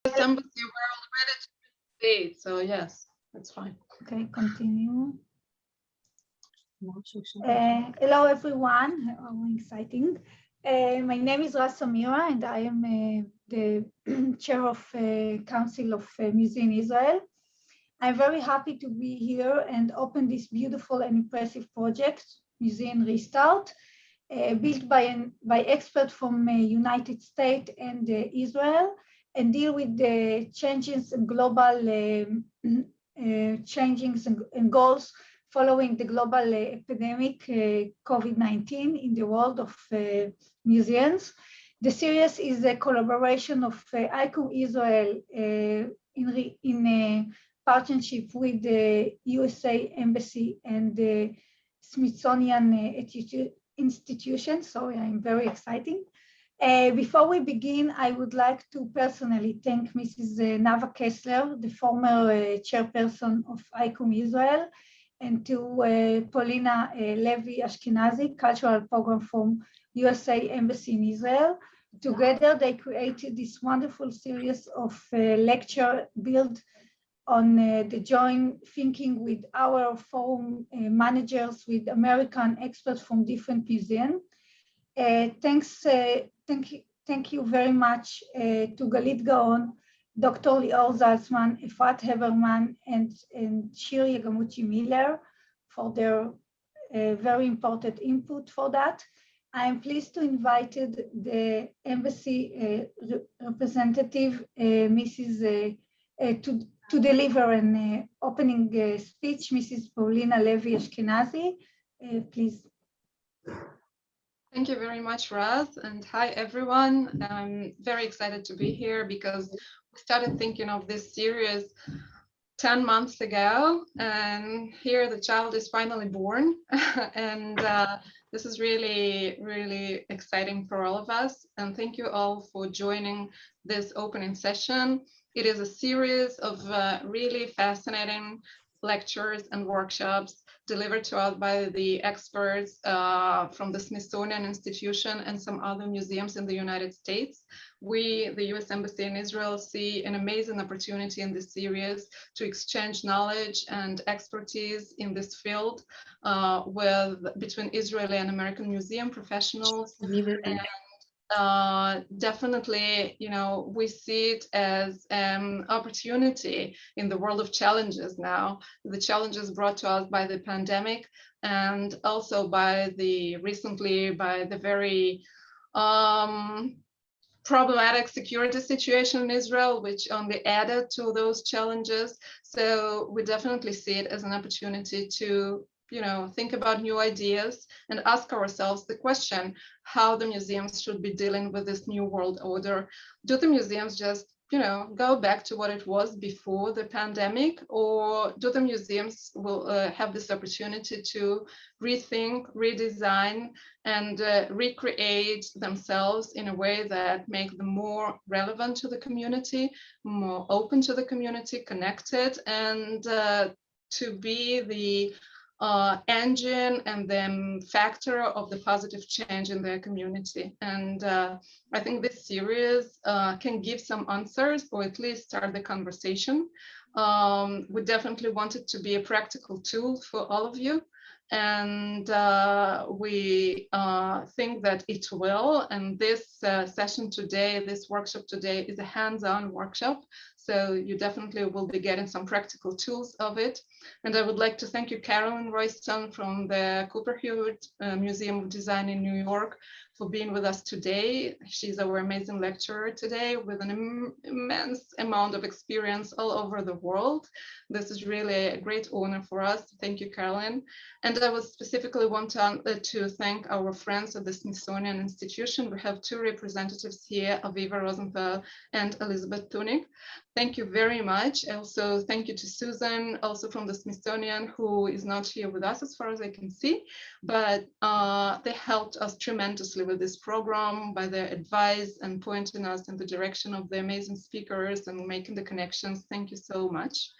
Embassy were all ready to proceed, so yes, that's fine. Okay, continue. Hello everyone, exciting. My name is Ras Samira and I am the chair of Council of Museum Israel. I'm very happy to be here and open this beautiful and impressive project, Museum Restart, built by experts from United States and Israel, and deal with the changes in global changes and goals following the global epidemic COVID-19 in the world of museums. The series is a collaboration of ICO Israel in partnership with the USA Embassy and the Smithsonian institution, so I'm very exciting. Before we begin, I would like to personally thank Mrs. Nava Kessler, the former chairperson of ICOM Israel, and to Paulina Levy Ashkenazi, cultural program from USA Embassy in Israel. Together, they created this wonderful series of lecture built on the joint thinking with our forum managers, with American experts from different museums. Thank you very much to Galit Gaon, Dr. Lior Zalzman, Efrat Heberman, and Shir Yagamuchi Miller for their very important input for that. I am pleased to invite the embassy representative, Mrs. To deliver an opening speech, Mrs. Paulina Levy Ashkenazi, please. Thank you very much, Raz, and hi everyone. I'm very excited to be here because we started thinking of this series 10 months ago, and here the child is finally born, and this is really, really exciting for all of us. And thank you all for joining this opening session. It is a series of really fascinating lectures and workshops delivered to us by the experts from the Smithsonian Institution and some other museums in the United States. We, the US Embassy in Israel, see an amazing opportunity in this series to exchange knowledge and expertise in this field between Israeli and American museum professionals. Definitely, we see it as an opportunity in the world of challenges now. The challenges brought to us by the pandemic and also by the very problematic security situation in Israel, which only added to those challenges. So we definitely see it as an opportunity to think about new ideas and ask ourselves the question how the museums should be dealing with this new world order. Do the museums just, go back to what it was before the pandemic, or do the museums will have this opportunity to rethink, redesign, and recreate themselves in a way that make them more relevant to the community, more open to the community, connected, and to be the engine and then factor of the positive change in their community. And I think this series can give some answers, or at least start the conversation. We definitely want it to be a practical tool for all of you. And we think that it will. And this session today, this workshop today, is a hands-on workshop. So you definitely will be getting some practical tools of it. And I would like to thank you, Caroline Royston from the Copper-Hewitt Museum of Design in New York, for being with us today. She's our amazing lecturer today with an immense amount of experience all over the world. This is really a great honor for us. Thank you, Caroline. And I would specifically want to thank our friends at the Smithsonian Institution. We have two representatives here, Aviva Rosenthal and Elizabeth Tunig. Thank you very much. Also, thank you to Susan, also from the Smithsonian, who is not here with us as far as I can see, but they helped us tremendously with this program by their advice and pointing us in the direction of the amazing speakers and making the connections. Thank you so much.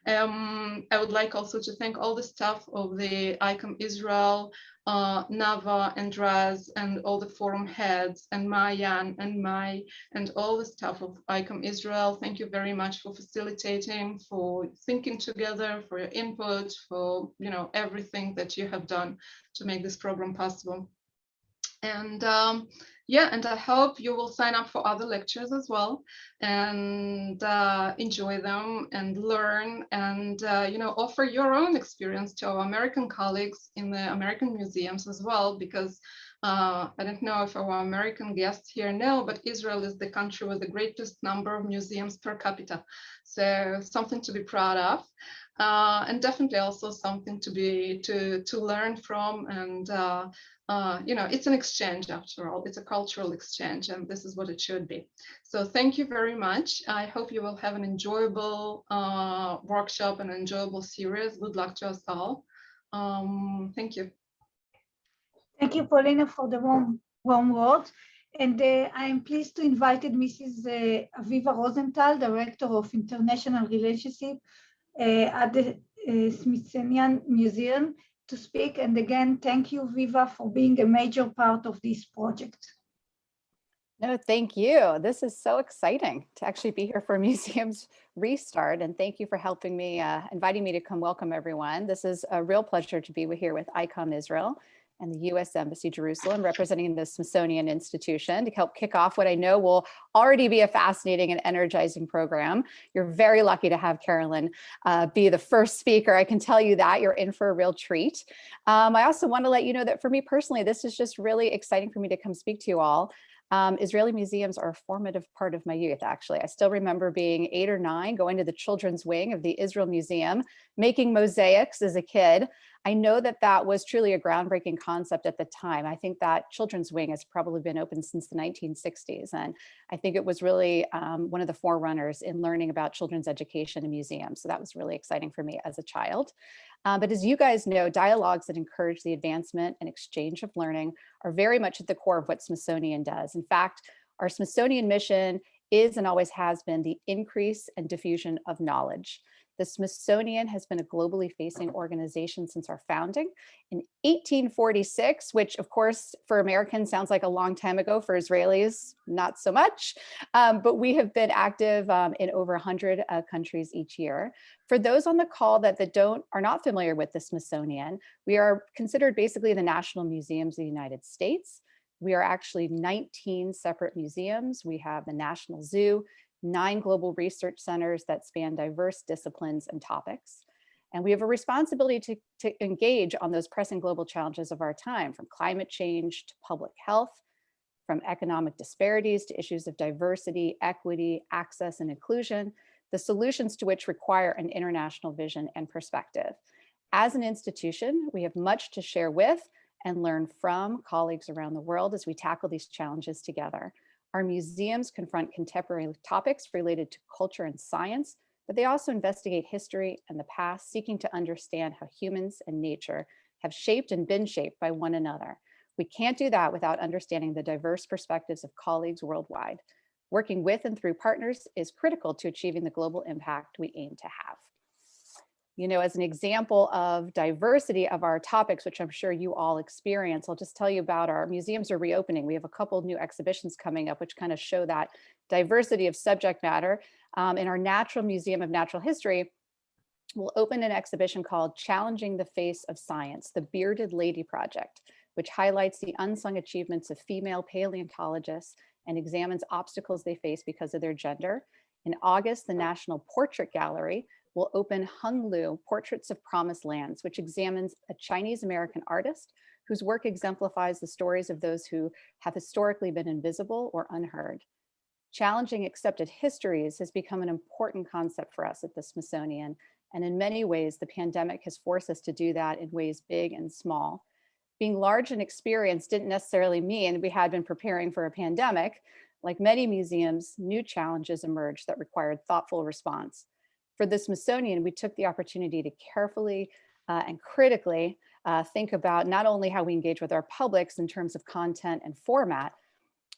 I would like also to thank all the staff of the ICOM Israel, Nava and Raz, and all the forum heads, and Mayan and Mai, and all the staff of ICOM Israel. Thank you very much for facilitating, for thinking together, for your input, for everything that you have done to make this program possible. And yeah, and I hope you will sign up for other lectures as well, and enjoy them and learn, and offer your own experience to our American colleagues in the American museums as well, because I don't know if our American guests here know, but Israel is the country with the greatest number of museums per capita. So something to be proud of, and definitely also something to learn from, and it's an exchange after all. It's a cultural exchange, and this is what it should be. So thank you very much. I hope you will have an enjoyable workshop and enjoyable series. Good luck to us all. Thank you. Thank you, Paulina, for the warm words. And I am pleased to invite Mrs. Aviva Rosenthal, Director of International Relationship at the Smithsonian Museum, to speak. And again, thank you, Viva, for being a major part of this project. No, thank you. This is so exciting to actually be here for Museums Restart. And thank you for helping me, inviting me to come welcome everyone. This is a real pleasure to be here with ICOM Israel and the U.S. Embassy Jerusalem, representing the Smithsonian Institution, to help kick off what I know will already be a fascinating and energizing program. You're very lucky to have Caroline be the first speaker. I can tell you that you're in for a real treat. I also want to let you know that for me personally, this is just really exciting for me to come speak to you all. Israeli museums are a formative part of my youth, actually. I still remember being 8 or 9, going to the children's wing of the Israel Museum, making mosaics as a kid. I know that that was truly a groundbreaking concept at the time. I think that children's wing has probably been open since the 1960s. And I think it was really one of the forerunners in learning about children's education in museums. So that was really exciting for me as a child. But as you guys know, dialogues that encourage the advancement and exchange of learning are very much at the core of what Smithsonian does. In fact, our Smithsonian mission is and always has been the increase and diffusion of knowledge. The Smithsonian has been a globally facing organization since our founding in 1846, which of course for Americans sounds like a long time ago, for Israelis, not so much. But we have been active in over 100 countries each year. For those on the call that are not familiar with the Smithsonian, we are considered basically the national museums of the United States. We are actually 19 separate museums. We have the National Zoo, 9 global research centers that span diverse disciplines and topics. And we have a responsibility to engage on those pressing global challenges of our time, from climate change to public health, from economic disparities to issues of diversity, equity, access, and inclusion, the solutions to which require an international vision and perspective. As an institution, we have much to share with and learn from colleagues around the world as we tackle these challenges together. Our museums confront contemporary topics related to culture and science, but they also investigate history and the past, seeking to understand how humans and nature have shaped and been shaped by one another. We can't do that without understanding the diverse perspectives of colleagues worldwide. Working with and through partners is critical to achieving the global impact we aim to have. You know, as an example of diversity of our topics, which I'm sure you all experience, I'll just tell you about our museums are reopening. We have a couple of new exhibitions coming up, which kind of show that diversity of subject matter. In our Natural Museum of Natural History, we'll open an exhibition called Challenging the Face of Science, the Bearded Lady Project, which highlights the unsung achievements of female paleontologists and examines obstacles they face because of their gender. In August, the National Portrait Gallery will open Hung Lu, Portraits of Promised Lands, which examines a Chinese-American artist whose work exemplifies the stories of those who have historically been invisible or unheard. Challenging accepted histories has become an important concept for us at the Smithsonian, and in many ways, the pandemic has forced us to do that in ways big and small. Being large and experienced didn't necessarily mean we had been preparing for a pandemic. Like many museums, new challenges emerged that required thoughtful response. For the Smithsonian, we took the opportunity to carefully and critically think about not only how we engage with our publics in terms of content and format,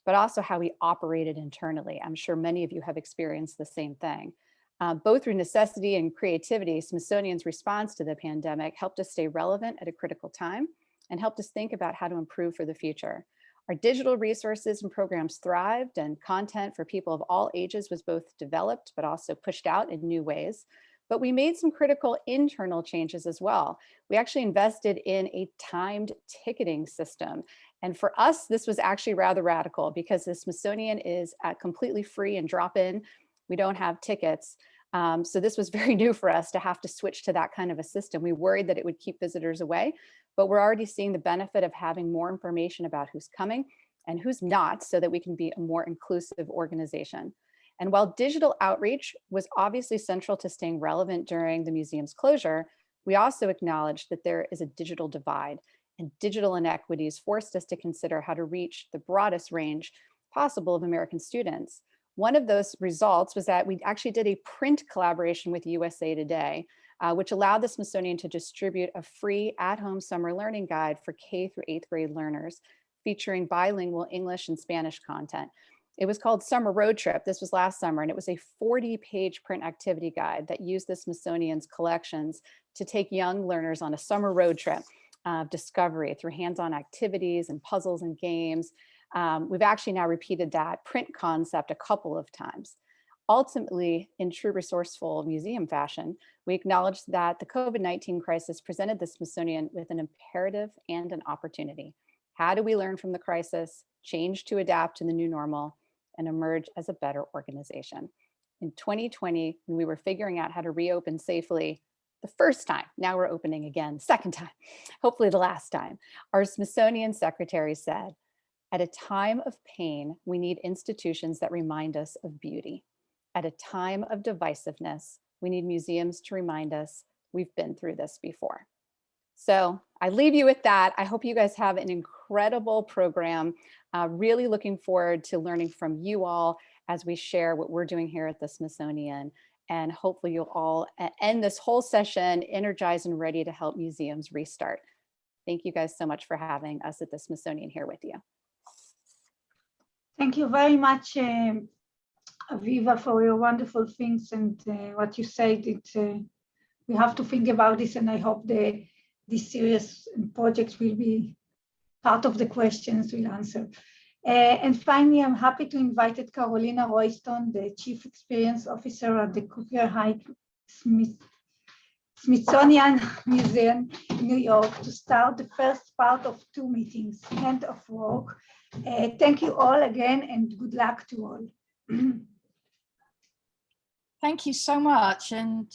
but also how we operated internally. I'm sure many of you have experienced the same thing. Both through necessity and creativity, Smithsonian's response to the pandemic helped us stay relevant at a critical time and helped us think about how to improve for the future. Our digital resources and programs thrived, and content for people of all ages was both developed but also pushed out in new ways. But we made some critical internal changes as well. We actually invested in a timed ticketing system. And for us, this was actually rather radical because the Smithsonian is completely free and drop-in. We don't have tickets. So this was very new for us to have to switch to that kind of a system. We worried that it would keep visitors away, but we're already seeing the benefit of having more information about who's coming and who's not, so that we can be a more inclusive organization. And while digital outreach was obviously central to staying relevant during the museum's closure, we also acknowledged that there is a digital divide, and digital inequities forced us to consider how to reach the broadest range possible of American students. One of those results was that we actually did a print collaboration with USA Today, which allowed the Smithsonian to distribute a free at-home summer learning guide for K through 8th grade learners, featuring bilingual English and Spanish content. It was called Summer Road Trip. This was last summer, and it was a 40-page print activity guide that used the Smithsonian's collections to take young learners on a summer road trip of discovery through hands-on activities and puzzles and games. We've actually now repeated that print concept a couple of times. Ultimately, in true resourceful museum fashion, we acknowledged that the COVID-19 crisis presented the Smithsonian with an imperative and an opportunity. How do we learn from the crisis, change to adapt to the new normal, and emerge as a better organization? In 2020, when we were figuring out how to reopen safely the first time, now we're opening again, second time, hopefully the last time, our Smithsonian secretary said, "At a time of pain, we need institutions that remind us of beauty. At a time of divisiveness, we need museums to remind us we've been through this before." So I leave you with that. I hope you guys have an incredible program. Really looking forward to learning from you all as we share what we're doing here at the Smithsonian. And hopefully you'll all end this whole session energized and ready to help museums restart. Thank you guys so much for having us at the Smithsonian here with you. Thank you very much, Aviva, for your wonderful things and what you said. We have to think about this, and I hope this series and project will be part of the questions we'll answer. And finally, I'm happy to invite Carolina Royston, the Chief Experience Officer at the Copper-Highlight Smithsonian Museum in New York, to start the first part of 2 meetings, End of Work. Thank you all again, and good luck to all. Thank you so much, and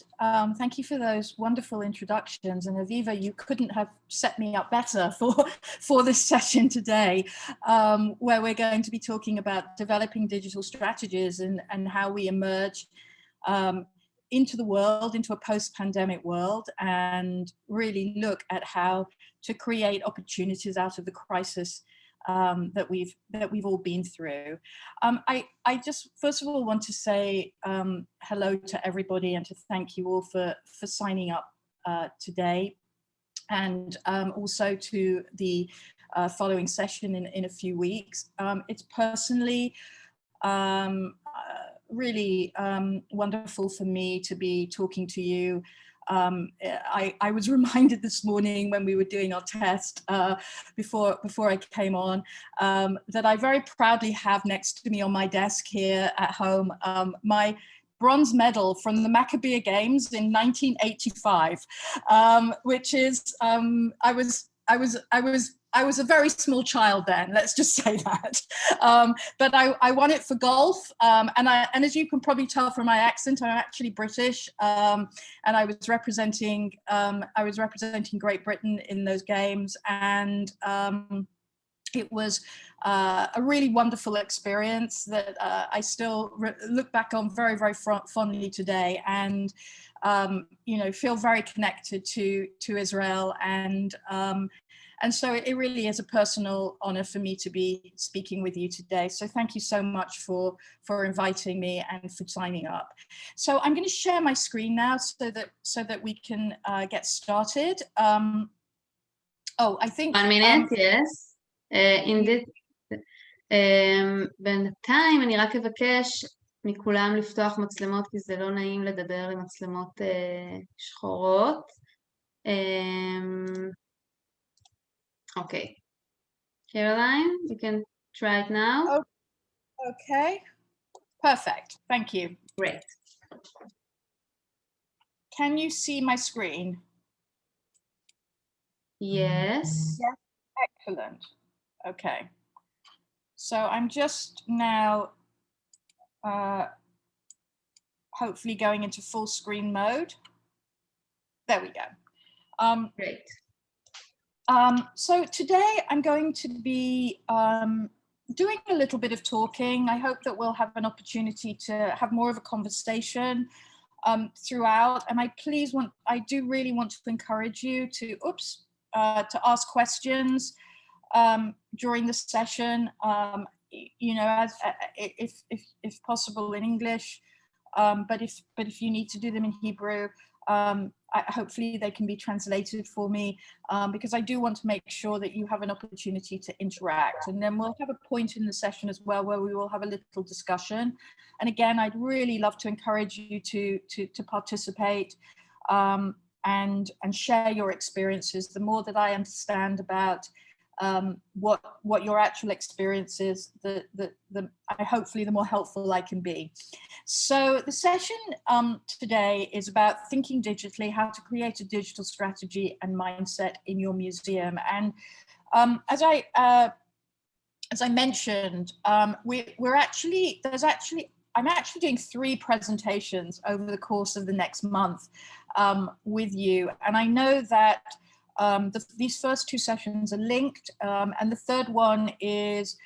thank you for those wonderful introductions. And Aviva, you couldn't have set me up better for this session today, where we're going to be talking about developing digital strategies and how we emerge into the world, into a post-pandemic world, and really look at how to create opportunities out of the crisis that we've all been through. I just first of all want to say hello to everybody and to thank you all for signing up today, and also to the following session in a few weeks. It's personally really wonderful for me to be talking to you. I was reminded this morning when we were doing our test before I came on that I very proudly have next to me on my desk here at home my bronze medal from the Maccabea Games in 1985, which is I was a very small child then, let's just say that. But I won it for golf, and as you can probably tell from my accent, I'm actually British, and I was representing Great Britain in those games, and it was a really wonderful experience that I still look back on very, very fondly today, and feel very connected to Israel, and so it really is a personal honor for me to be speaking with you today. So thank you so much for inviting me and for signing up. So I'm going to share my screen now so that we can get started. I think 1 minute, yes. בינתיים אני רק אבקש מכולם לפתוח מצלמות, כי זה לא נעים לדבר עם מצלמות שחורות. אוקיי. Caroline, you can try it now. Oh, okay. Perfect. Thank you. Great. Can you see my screen? Yes. Yes. Excellent. Okay. So I'm just now hopefully going into full screen mode. There we go. Great. So today I'm going to be doing a little bit of talking. I hope that we'll have an opportunity to have more of a conversation throughout. And I do really want to encourage you to ask questions during the session. You know, if possible in English, but if you need to do them in Hebrew, hopefully they can be translated for me, because I do want to make sure that you have an opportunity to interact. And then we'll have a point in the session as well where we will have a little discussion. And again, I'd really love to encourage you to participate and share your experiences. The more that I understand about what your actual experience is, hopefully the more helpful I can be. So the session today is about thinking digitally, how to create a digital strategy and mindset in your museum. And as I mentioned, I'm actually doing 3 presentations over the course of the next month with you, and I know that these first 2 sessions are linked, and the third one is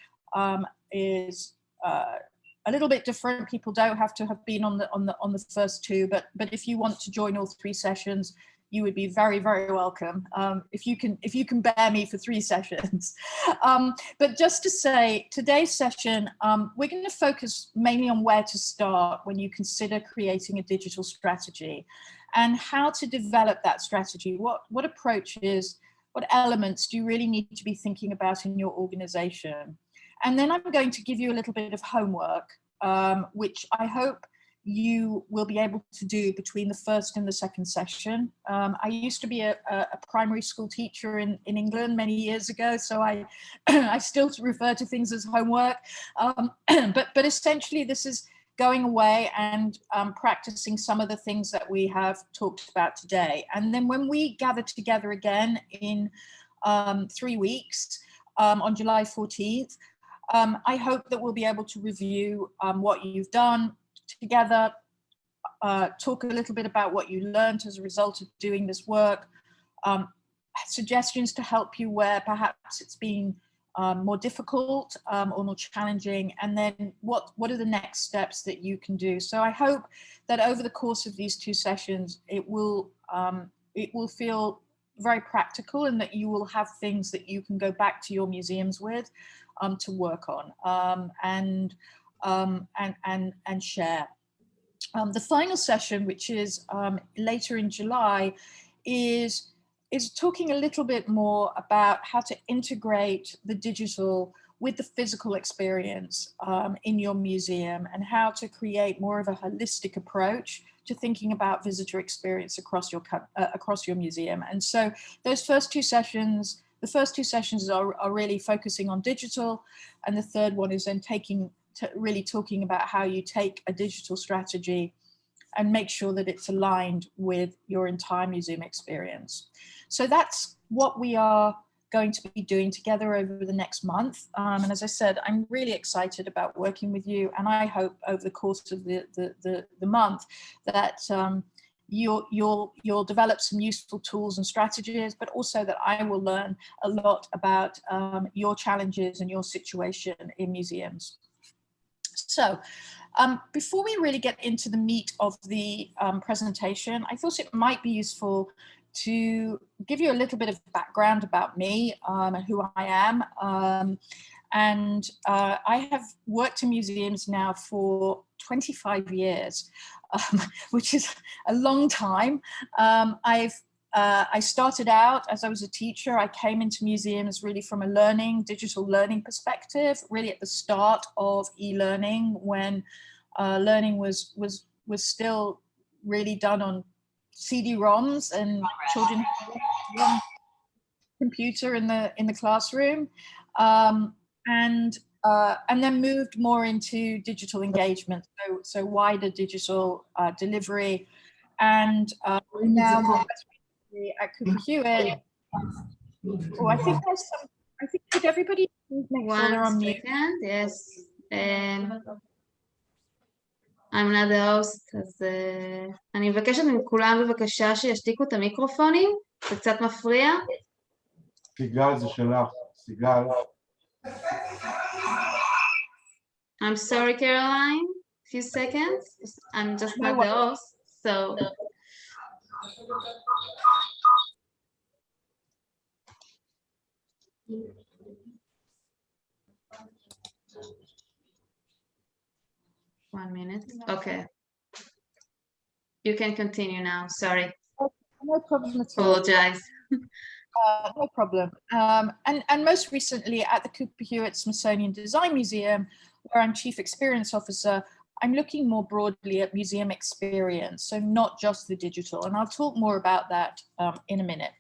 a little bit different. People don't have to have been on the first 2, but if you want to join all 3 sessions, you would be very, very welcome. If you can bear me for 3 sessions. But just to say, today's session, we're going to focus mainly on where to start when you consider creating a digital strategy, and how to develop that strategy. What approaches, what elements do you really need to be thinking about in your organization? And then I'm going to give you a little bit of homework, which I hope you will be able to do between the first and the second session. I used to be a primary school teacher in England many years ago, so I still refer to things as homework. But essentially this is going away and practicing some of the things that we have talked about today. And then when we gather together again in 3 weeks, on July 14th, I hope that we'll be able to review what you've done together, talk a little bit about what you learned as a result of doing this work, suggestions to help you where perhaps it's been more difficult or more challenging, and then what are the next steps that you can do. So I hope that over the course of these 2 sessions, it will feel very practical, and that you will have things that you can go back to your museums with to work on and share. The final session, which is later in July, is talking a little bit more about how to integrate the digital with the physical experience in your museum, and how to create more of a holistic approach to thinking about visitor experience across your museum. And so those first 2 sessions, the first 2 sessions are really focusing on digital, and the third one is then really talking about how you take a digital strategy and make sure that it's aligned with your entire museum experience. So that's what we are going to be doing together over the next month. And as I said, I'm really excited about working with you, and I hope over the course of the month that you'll develop some useful tools and strategies, but also that I will learn a lot about your challenges and your situation in museums. So before we really get into the meat of the presentation, I thought it might be useful to give you a little bit of background about me and who I am. I have worked in museums now for 25 years, which is a long time. I started out as I was a teacher. I came into museums really from a digital learning perspective, really at the start of e-learning, when learning was still really done on CD-ROMs, and children had one computer in the classroom, and then moved more into digital engagement, so wider digital delivery, and now at Cooper-Hewitt. Oh, I think there's some. I think could everybody please make sure they're on mute? Yes. I'm not the host, אז אני מבקשת מכולם בבקשה שישתיקו את המיקרופונים, זה קצת מפריע. סיגל, זה שלך, סיגל. I'm sorry, Caroline. A few seconds. I'm just not the host, so. One minute. Okay. You can continue now. Sorry. No problem at all. Apologize. No problem. And most recently at the Cooper-Hewitt Smithsonian Design Museum, where I'm Chief Experience Officer, I'm looking more broadly at museum experience, so not just the digital. And I'll talk more about that in a minute.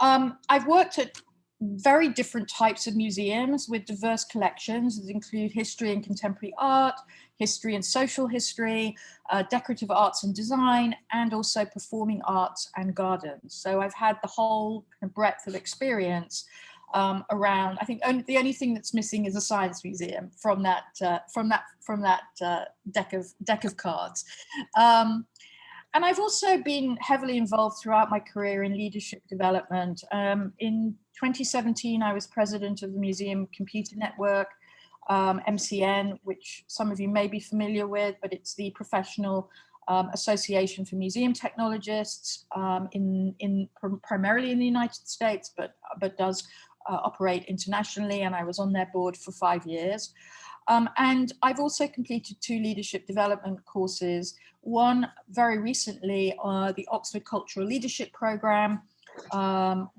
I've worked at very different types of museums with diverse collections that include history and contemporary art, history and social history, decorative arts and design, and also performing arts and gardens. So I've had the whole breadth of experience around. I think the only thing that's missing is a science museum from that deck of cards. And I've also been heavily involved throughout my career in leadership development. In 2017, I was president of the Museum Computer Network, MCN, which some of you may be familiar with, but it's the professional association for museum technologists primarily in the United States, but does operate internationally, and I was on their board for 5 years. And I've also completed 2 leadership development courses, one very recently, the Oxford Cultural Leadership Programme,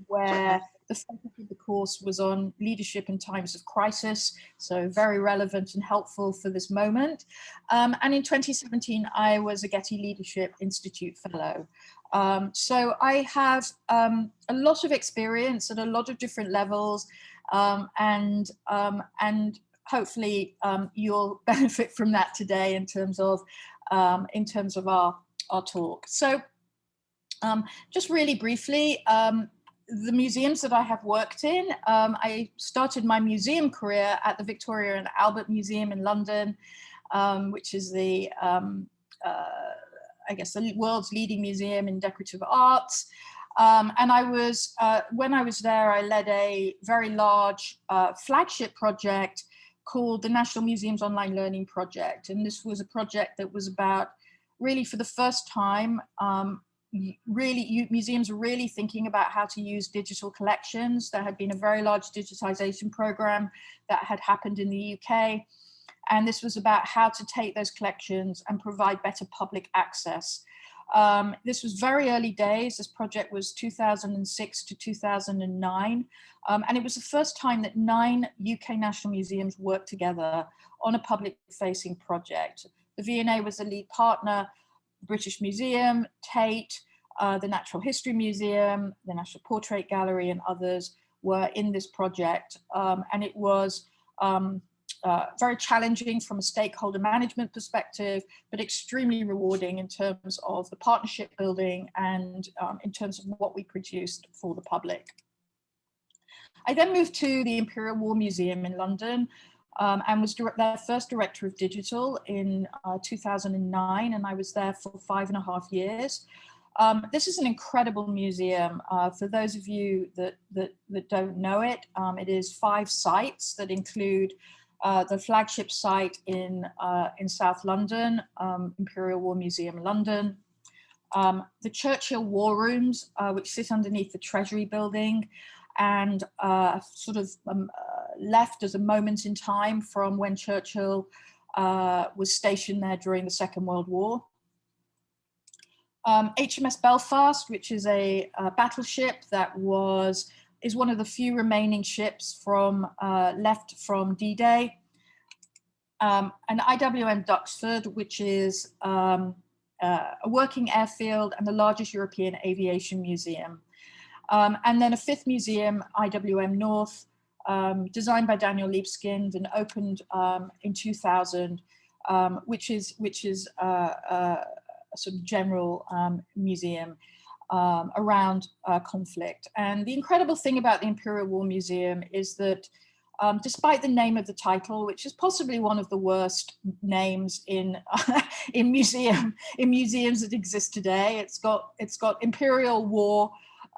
where the focus of the course was on leadership in times of crisis, so very relevant and helpful for this moment. And in 2017, I was a Getty Leadership Institute Fellow. So I have a lot of experience at a lot of different levels, and hopefully you'll benefit from that today in terms of our talk. So just really briefly, the museums that I have worked in, I started my museum career at the Victoria and Albert Museum in London, which is the, I guess, the world's leading museum in decorative arts. And I was, when I was there, I led a very large flagship project called the National Museums Online Learning Project. And this was a project that was about, really for the first time, museums were really thinking about how to use digital collections. There had been a very large digitization program that had happened in the UK. And this was about how to take those collections and provide better public access. This was very early days. This project was 2006 to 2009. And it was the first time that 9 UK national museums worked together on a public-facing project. The V&A was the lead partner, the British Museum, Tate, the Natural History Museum, the National Portrait Gallery, and others were in this project. And it was very challenging from a stakeholder management perspective, but extremely rewarding in terms of the partnership building and in terms of what we produced for the public. I then moved to the Imperial War Museum in London and was their first director of digital in 2009, and I was there for 5.5 years. This is an incredible museum. For those of you that don't know it, it is 5 sites that include the flagship site in South London, Imperial War Museum, London. The Churchill War Rooms, which sit underneath the Treasury building, and sort of left as a moment in time from when Churchill was stationed there during the Second World War. HMS Belfast, which is a battleship that is one of the few remaining ships from left from D-Day. an IWM Duxford, which is a working airfield and the largest European aviation museum. And then a fifth museum, IWM North, designed by Daniel Libeskind and opened in 2000, which is a sort of general museum around conflict. And the incredible thing about the Imperial War Museum is that despite the name of the title, which is possibly one of the worst names in in museums that exist today, it's got Imperial War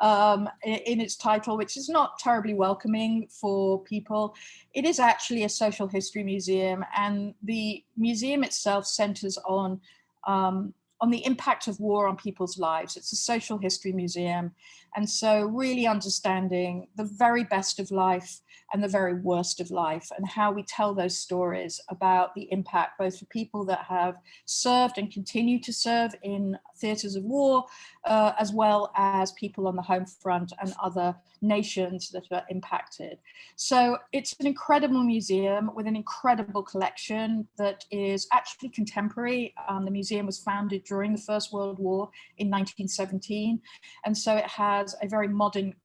in its title, which is not terribly welcoming for people. It is actually a social history museum, and the museum itself centers on the impact of war on people's lives. It's a social history museum, and so really understanding the very best of life and the very worst of life, and how we tell those stories about the impact both for people that have served and continue to serve in theatres of war, as well as people on the home front and other nations that are impacted. So it's an incredible museum with an incredible collection that is actually contemporary. The museum was founded during the First World War in 1917, and so it has a very modern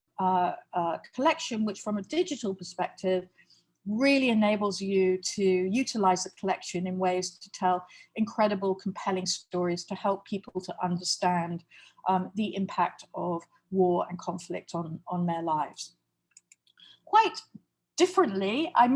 collection, which from a digital perspective really enables you to utilize the collection in ways to tell incredible, compelling stories to help people to understand the impact of war and conflict on their lives. Quite differently, I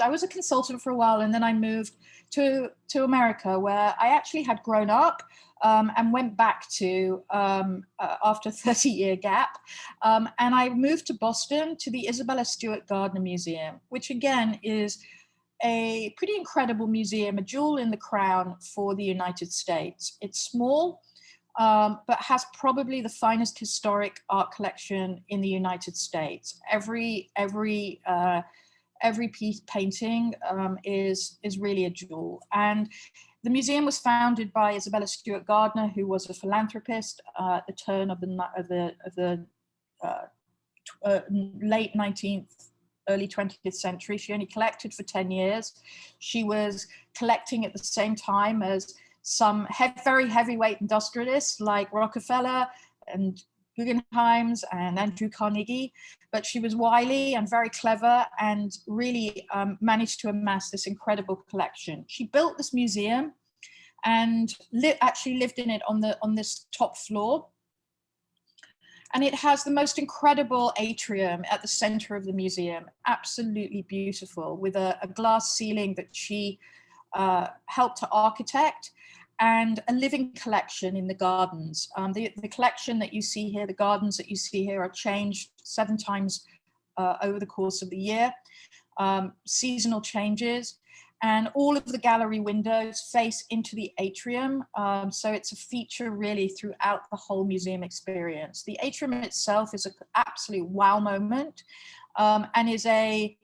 was a consultant for a while, and then I moved to America, where I actually had grown up and went back to after a 30-year gap. And I moved to Boston to the Isabella Stewart Gardner Museum, which again is a pretty incredible museum, a jewel in the crown for the United States. It's small, but has probably the finest historic art collection in the United States. Every piece painting is really a jewel. And the museum was founded by Isabella Stewart Gardner, who was a philanthropist at the turn of the late 19th, early 20th century. She only collected for 10 years. She was collecting at the same time as some very heavyweight industrialists like Rockefeller and Guggenheim's and Andrew Carnegie, but she was wily and very clever and really managed to amass this incredible collection. She built this museum and actually lived in it on this top floor. And it has the most incredible atrium at the center of the museum, absolutely beautiful, with a glass ceiling that she helped to architect, and a living collection in the gardens. The collection that you see here, the gardens that you see here, are changed 7 times over the course of the year, seasonal changes, and all of the gallery windows face into the atrium. So it's a feature really throughout the whole museum experience. The atrium itself is an absolute wow moment, and is a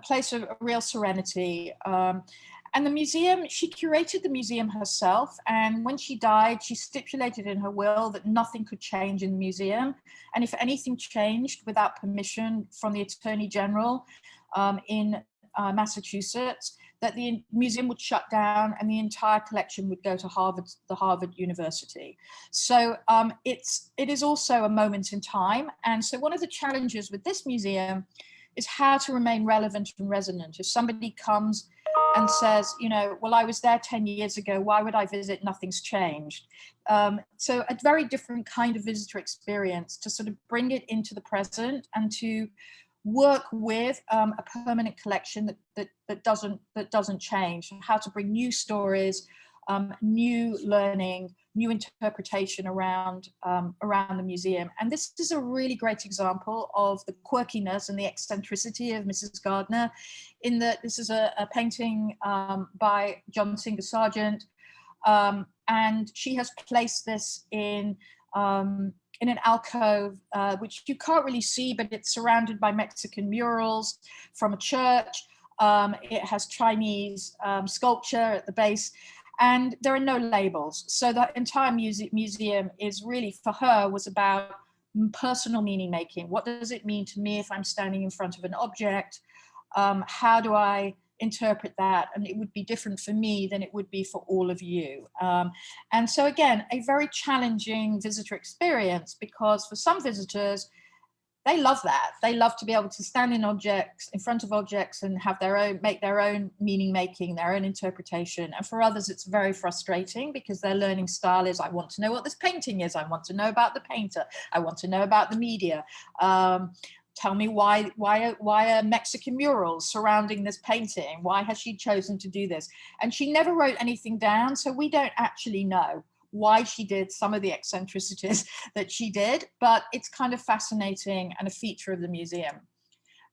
place of real serenity. And the museum, she curated the museum herself. And when she died, she stipulated in her will that nothing could change in the museum. And if anything changed without permission from the Attorney General in Massachusetts, that the museum would shut down and the entire collection would go to the Harvard University. So it is also a moment in time. And so one of the challenges with this museum is how to remain relevant and resonant. If somebody comes and says, you know, well, I was there 10 years ago, why would I visit? Nothing's changed. So a very different kind of visitor experience to sort of bring it into the present and to work with a permanent collection that doesn't change, how to bring new stories, new learning, new interpretation around the museum. And this is a really great example of the quirkiness and the eccentricity of Mrs. Gardner, in that this is a painting by John Singer Sargent, and she has placed this in an alcove, which you can't really see, but it's surrounded by Mexican murals from a church. It has Chinese sculpture at the base, and there are no labels. So the entire museum is really, for her, was about personal meaning making. What does it mean to me if I'm standing in front of an object? how do I interpret that? And it would be different for me than it would be for all of you. And so again, a very challenging visitor experience, because for some visitors, they love that. They love to be able to stand in front of objects and have make their own meaning making, their own interpretation. And for others, it's very frustrating because their learning style is, I want to know what this painting is. I want to know about the painter. I want to know about the media. Tell me why are Mexican murals surrounding this painting? Why has she chosen to do this? And she never wrote anything down, so we don't actually know why she did some of the eccentricities that she did, but it's kind of fascinating and a feature of the museum.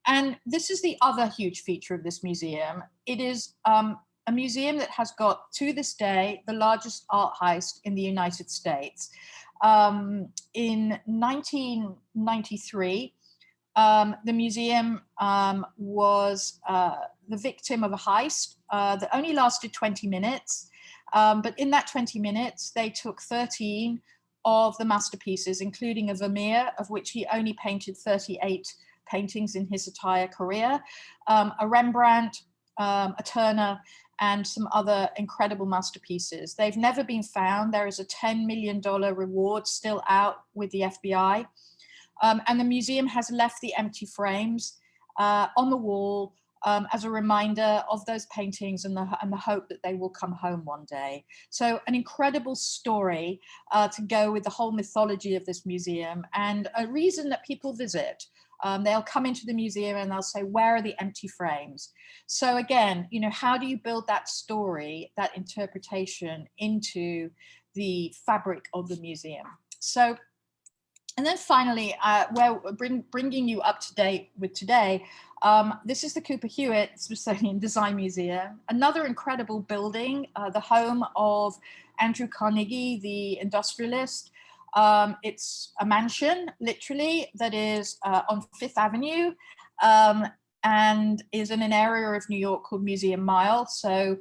And this is the other huge feature of this museum. It is a museum that has got, to this day, the largest art heist in the United States. In 1993, the museum was the victim of a heist that only lasted 20 minutes. But in that 20 minutes, they took 13 of the masterpieces, including a Vermeer, of which he only painted 38 paintings in his entire career, a Rembrandt, a Turner, and some other incredible masterpieces. They've never been found. There is a $10 million reward still out with the FBI. And the museum has left the empty frames on the wall as a reminder of those paintings and the hope that they will come home one day. So an incredible story to go with the whole mythology of this museum, and a reason that people visit. They'll come into the museum and they'll say, where are the empty frames? So again, you know, how do you build that story, that interpretation into the fabric of the museum? So, and then finally, bringing you up to date with today, this is the Cooper-Hewitt Smithsonian Design Museum, another incredible building, the home of Andrew Carnegie, the industrialist. It's a mansion, literally, that is on Fifth Avenue and is in an area of New York called Museum Mile. So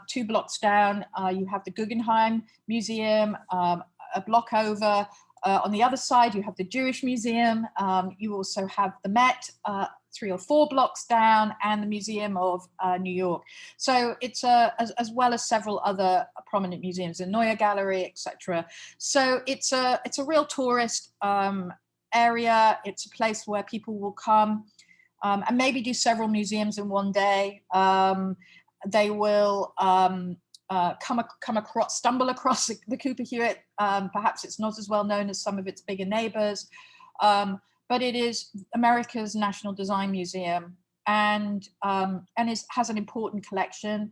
2 blocks down, you have the Guggenheim Museum, a block over. On the other side, you have the Jewish Museum. You also have the Met 3 or 4 blocks down, and the Museum of New York. So it's as well as several other prominent museums, the Neue Gallery, etc. So it's a real tourist area. It's a place where people will come and maybe do several museums in one day. They will stumble across the Cooper-Hewitt. Perhaps it's not as well known as some of its bigger neighbors, but it is America's National Design Museum, and has an important collection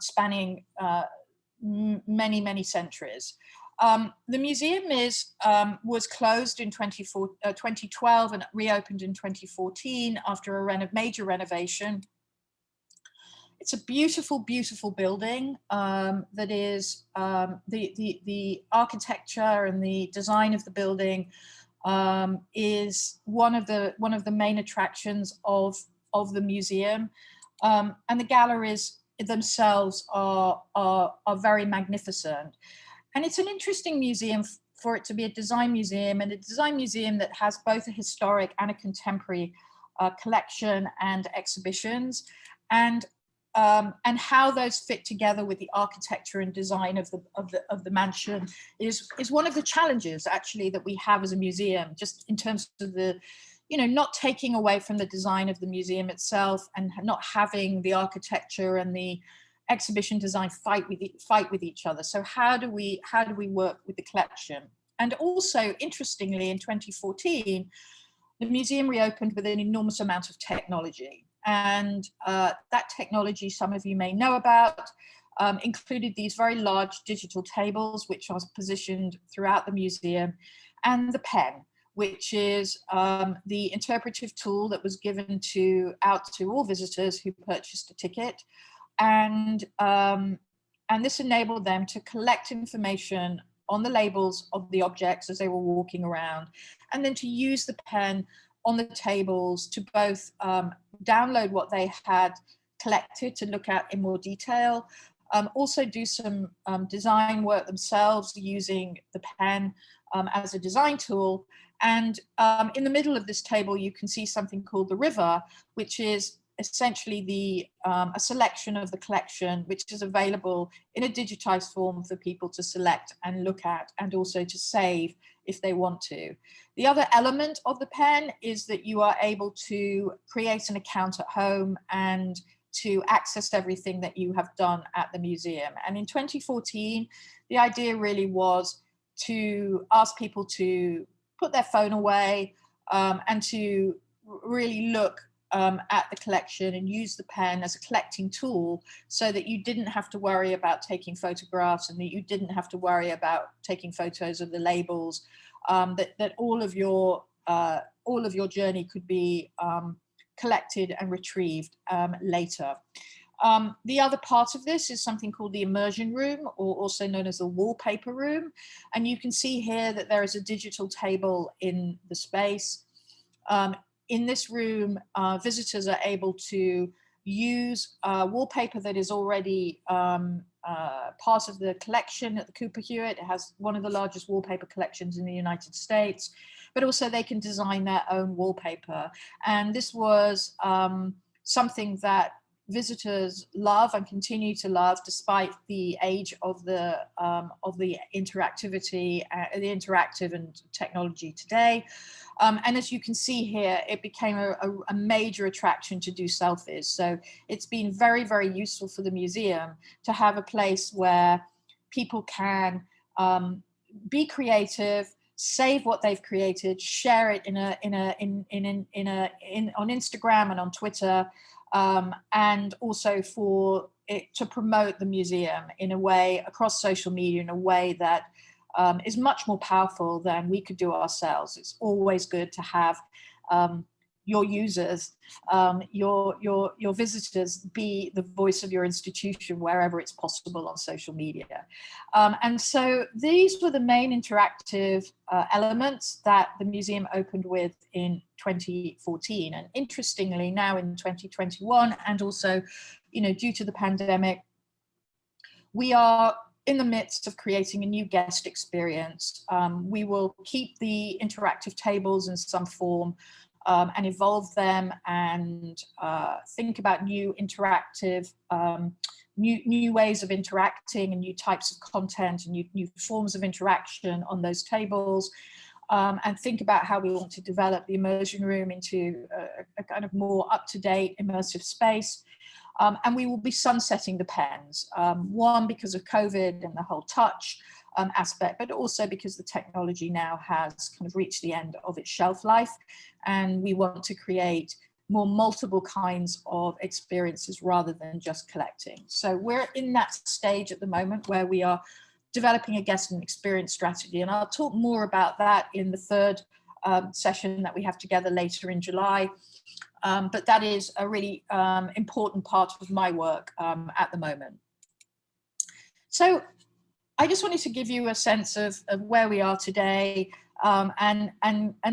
spanning many centuries. The museum was closed in 2012 and reopened in 2014 after a major renovation. It's a beautiful, beautiful building that is the architecture and the design of the building is one of the main attractions of the museum, and the galleries themselves are very magnificent. And it's an interesting museum for it to be a design museum, and a design museum that has both a historic and a contemporary collection and exhibitions, and how those fit together with the architecture and design of the mansion is one of the challenges actually that we have as a museum, just in terms of the, you know, not taking away from the design of the museum itself and not having the architecture and the exhibition design fight with each other. So how do we work with the collection? And also, interestingly, in 2014, the museum reopened with an enormous amount of technology. And that technology, some of you may know about, included these very large digital tables, which are positioned throughout the museum, and the pen, which is the interpretive tool that was given out to all visitors who purchased a ticket. And this enabled them to collect information on the labels of the objects as they were walking around, and then to use the pen on the tables to both download what they had collected to look at in more detail, also do some design work themselves using the pen as a design tool. And in the middle of this table, you can see something called the river, which is essentially a selection of the collection, which is available in a digitized form for people to select and look at, and also to save if they want to. The other element of the pen is that you are able to create an account at home and to access everything that you have done at the museum. And in 2014, the idea really was to ask people to put their phone away and to really look at the collection and use the pen as a collecting tool, so that you didn't have to worry about taking photographs, and that you didn't have to worry about taking photos of the labels, that all of your journey could be collected and retrieved later. The other part of this is something called the immersion room, or also known as the wallpaper room. And you can see here that there is a digital table in the space. In this room, visitors are able to use wallpaper that is already part of the collection at the Cooper-Hewitt. It has one of the largest wallpaper collections in the United States, but also they can design their own wallpaper. And this was something that visitors love and continue to love, despite the age of the interactivity, the interactive and technology today. And as you can see here, it became a major attraction to do selfies. So it's been very, very useful for the museum to have a place where people can be creative, save what they've created, share it on Instagram and on Twitter, and also for it to promote the museum in a way across social media, in a way that is much more powerful than we could do ourselves. It's always good to have your users, your visitors be the voice of your institution wherever it's possible on social media. And so these were the main interactive elements that the museum opened with in 2014. And interestingly, now in 2021, and also, due to the pandemic, we are in the midst of creating a new guest experience. We will keep the interactive tables in some form and evolve them, and think about new interactive, new ways of interacting, and new types of content, and new forms of interaction on those tables, and think about how we want to develop the immersion room into a kind of more up-to-date immersive space. And we will be sunsetting the pens, one because of COVID and the whole touch aspect, but also because the technology now has kind of reached the end of its shelf life, and we want to create more multiple kinds of experiences rather than just collecting. So we're in that stage at the moment where we are developing a guest and experience strategy, and I'll talk more about that in the third session that we have together later in July. But that is a really important part of my work at the moment. So I just wanted to give you a sense of where we are today, and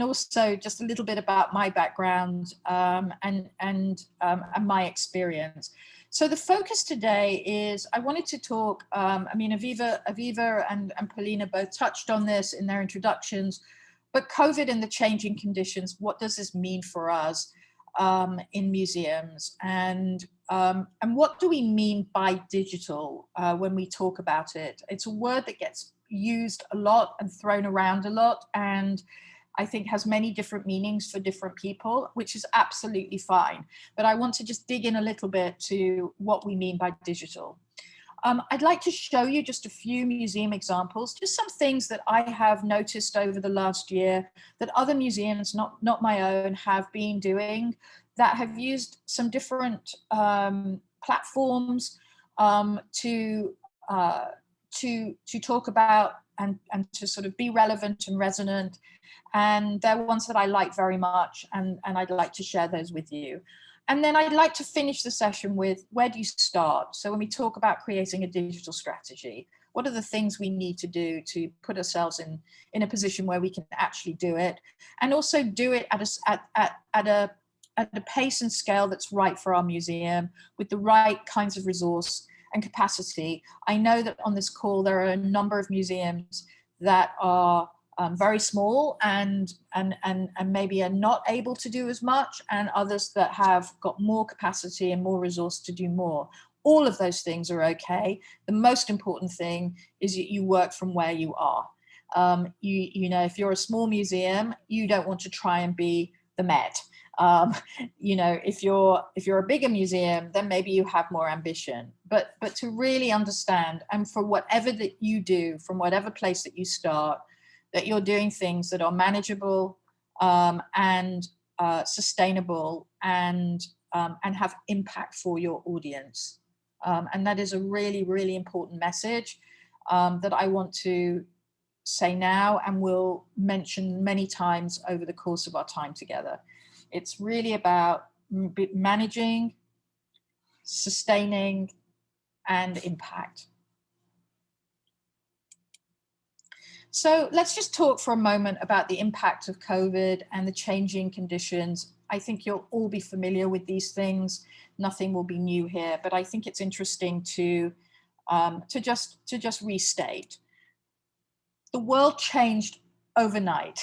also just a little bit about my background and my experience. So the focus today is, I wanted to talk, Aviva and Paulina both touched on this in their introductions, but COVID and the changing conditions, what does this mean for us in museums, and what do we mean by digital when we talk about it? It's a word that gets used a lot and thrown around a lot, and I think has many different meanings for different people, which is absolutely fine. But I want to just dig in a little bit to what we mean by digital. I'd like to show you just a few museum examples, just some things that I have noticed over the last year that other museums, not my own, have been doing, that have used some different platforms to talk about and to sort of be relevant and resonant. And they're ones that I like very much, and I'd like to share those with you. And then I'd like to finish the session with, where do you start? So when we talk about creating a digital strategy, what are the things we need to do to put ourselves in a position where we can actually do it, and also do it at a pace and scale that's right for our museum, with the right kinds of resource and capacity. I know that on this call, there are a number of museums that are very small and maybe are not able to do as much, and others that have got more capacity and more resource to do more. All of those things are okay. The most important thing is that you work from where you are. You know, if you're a small museum, you don't want to try and be the Met. You know, if you're a bigger museum, then maybe you have more ambition. But to really understand, and for whatever that you do, from whatever place that you start, that you're doing things that are manageable and sustainable and have impact for your audience. And that is a really, really important message that I want to say now and will mention many times over the course of our time together. It's really about managing, sustaining, and impact. So let's just talk for a moment about the impact of COVID and the changing conditions. I think you'll all be familiar with these things. Nothing will be new here, but I think it's interesting to just restate. The world changed overnight,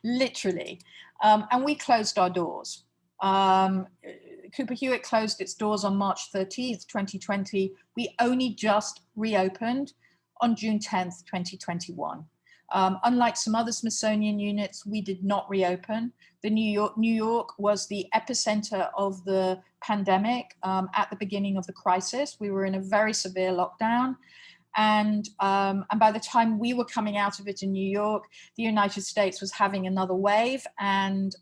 literally, and we closed our doors. Cooper-Hewitt closed its doors on March 13th, 2020. We only just reopened on June 10th, 2021. Unlike some other Smithsonian units, we did not reopen. New York was the epicenter of the pandemic at the beginning of the crisis. We were in a very severe lockdown. And by the time we were coming out of it in New York, the United States was having another wave, and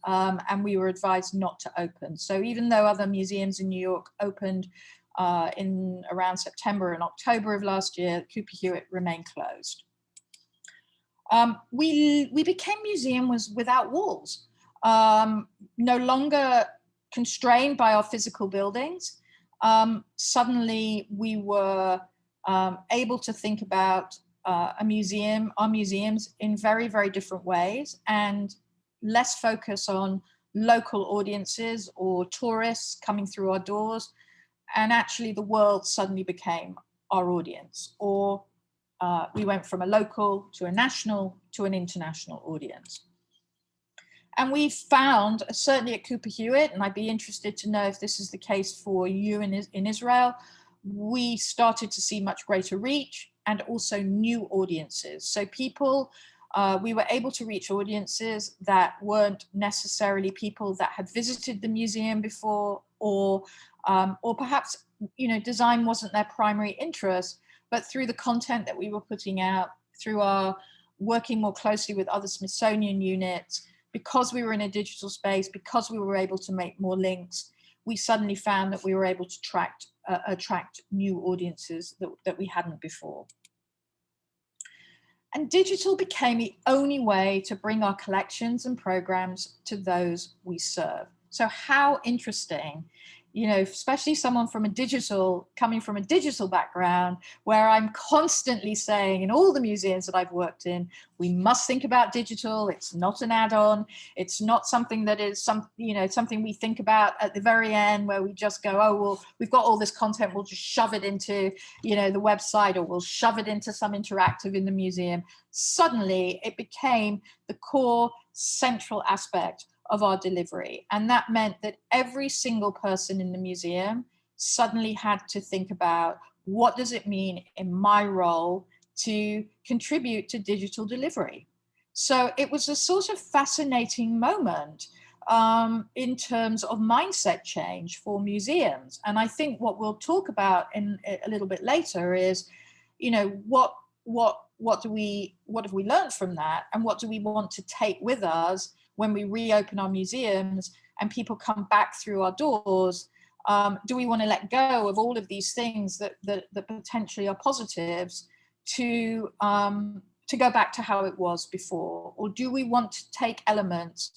we were advised not to open. So even though other museums in New York opened in around September and October of last year, Cooper-Hewitt remained closed. We became museums without walls, no longer constrained by our physical buildings. Suddenly we were able to think about our museums in very, very different ways, and less focus on local audiences or tourists coming through our doors. And actually the world suddenly became our audience, or we went from a local to a national to an international audience. And we found, certainly at Cooper-Hewitt, and I'd be interested to know if this is the case for you in Israel, we started to see much greater reach and also new audiences. So we were able to reach audiences that weren't necessarily people that had visited the museum before, or perhaps, you know, design wasn't their primary interest, but through the content that we were putting out, through our working more closely with other Smithsonian units, because we were in a digital space, because we were able to make more links, we suddenly found that we were able to attract new audiences that we hadn't before. And digital became the only way to bring our collections and programs to those we serve. So how interesting, you know, especially someone coming from a digital background, where I'm constantly saying in all the museums that I've worked in, we must think about digital. It's not an add-on. It's not something that is something we think about at the very end, where we just go, oh, well, we've got all this content, we'll just shove it into, you know, the website, or we'll shove it into some interactive in the museum. Suddenly it became the core central aspect of our delivery. And that meant that every single person in the museum suddenly had to think about, what does it mean in my role to contribute to digital delivery? So it was a sort of fascinating moment in terms of mindset change for museums. And I think what we'll talk about in a little bit later is, you know, what have we learned from that, and what do we want to take with us when we reopen our museums and people come back through our doors? Do we want to let go of all of these things that potentially are positives to go back to how it was before? Or do we want to take elements,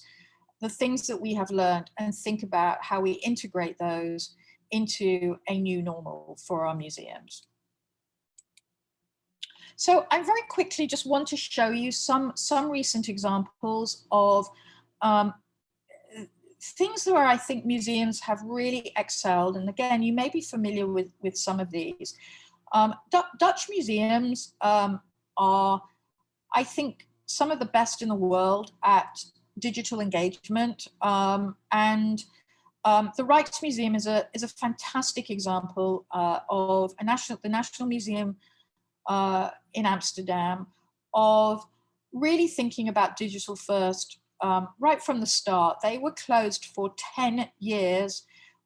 the things that we have learned, and think about how we integrate those into a new normal for our museums? So I very quickly just want to show you some recent examples of things where I think museums have really excelled. And again, you may be familiar with some of these. Dutch museums are, I think, some of the best in the world at digital engagement, and the Rijksmuseum is a fantastic example of the National Museum in Amsterdam, of really thinking about digital first right from the start. They were closed for 10 years.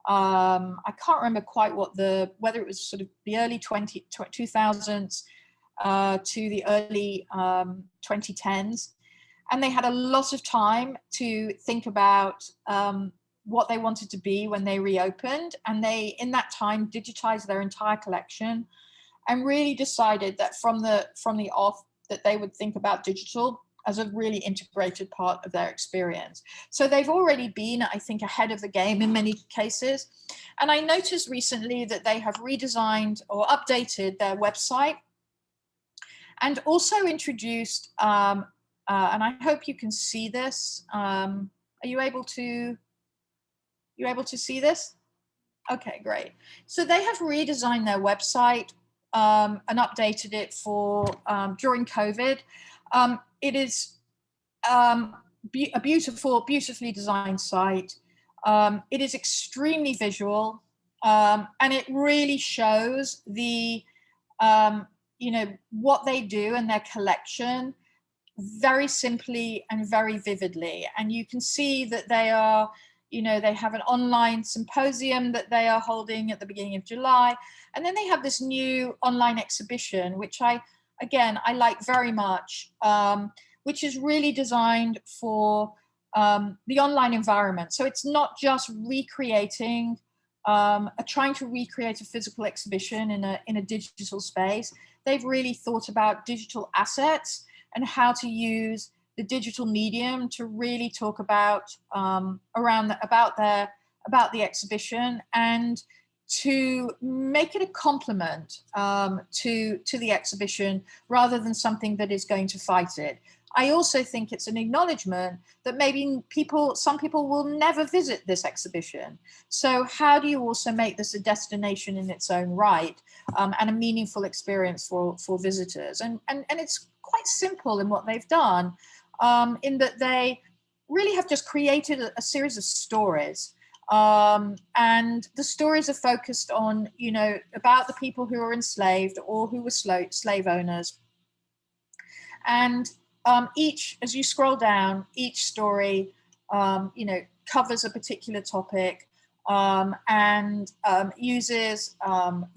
I can't remember quite whether it was sort of the early 2000s to the early 2010s. And they had a lot of time to think about what they wanted to be when they reopened. And they, in that time, digitized their entire collection and really decided that from the off that they would think about digital as a really integrated part of their experience. So they've already been, I think, ahead of the game in many cases. And I noticed recently that they have redesigned or updated their website and also introduced, and I hope you can see this. Are you able to see this? Okay, great. So they have redesigned their website and updated it for during COVID. It is a beautifully designed site. It is extremely visual, and it really shows the what they do and their collection very simply and very vividly. And you can see that they are, they have an online symposium that they are holding at the beginning of July. And then they have this new online exhibition, which I like very much, which is really designed for the online environment. So it's not just recreating, trying to recreate a physical exhibition in a digital space. They've really thought about digital assets and how to use the digital medium to really talk about about the exhibition and to make it a complement to the exhibition rather than something that is going to fight it. I also think it's an acknowledgement that maybe some people will never visit this exhibition. So how do you also make this a destination in its own right and a meaningful experience for visitors? And it's quite simple in what they've done, in that they really have just created a series of stories. And the stories are focused on, about the people who are enslaved or who were slave owners. And each, as you scroll down, each story, covers a particular topic and uses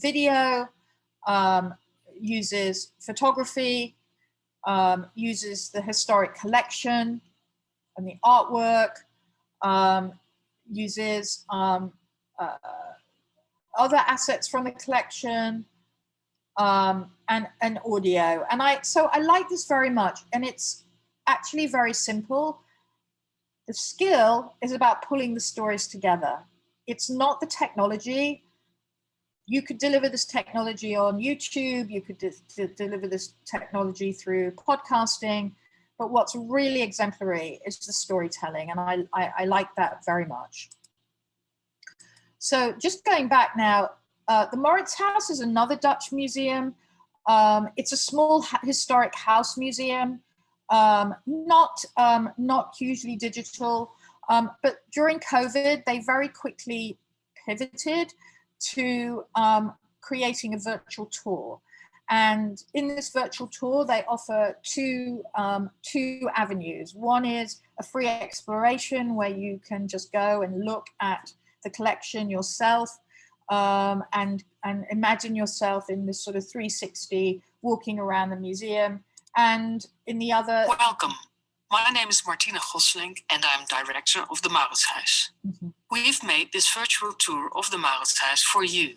video, uses photography, uses the historic collection and the artwork, uses other assets from the collection, and audio. So I like this very much, and it's actually very simple. The skill is about pulling the stories together. It's not the technology. You could deliver this technology on YouTube, you could deliver this technology through podcasting, but what's really exemplary is the storytelling, and I like that very much. So just going back now, the Mauritshuis is another Dutch museum. It's a small historic house museum, not hugely digital, but during COVID, they very quickly pivoted to creating a virtual tour. And in this virtual tour, they offer two avenues. One is a free exploration where you can just go and look at the collection yourself, and imagine yourself in this sort of 360 walking around the museum. And in the other... Welcome. My name is Martina Gosselink and I'm director of the Mauritshuis. Mm-hmm. We've made this virtual tour of the Mauritshuis for you.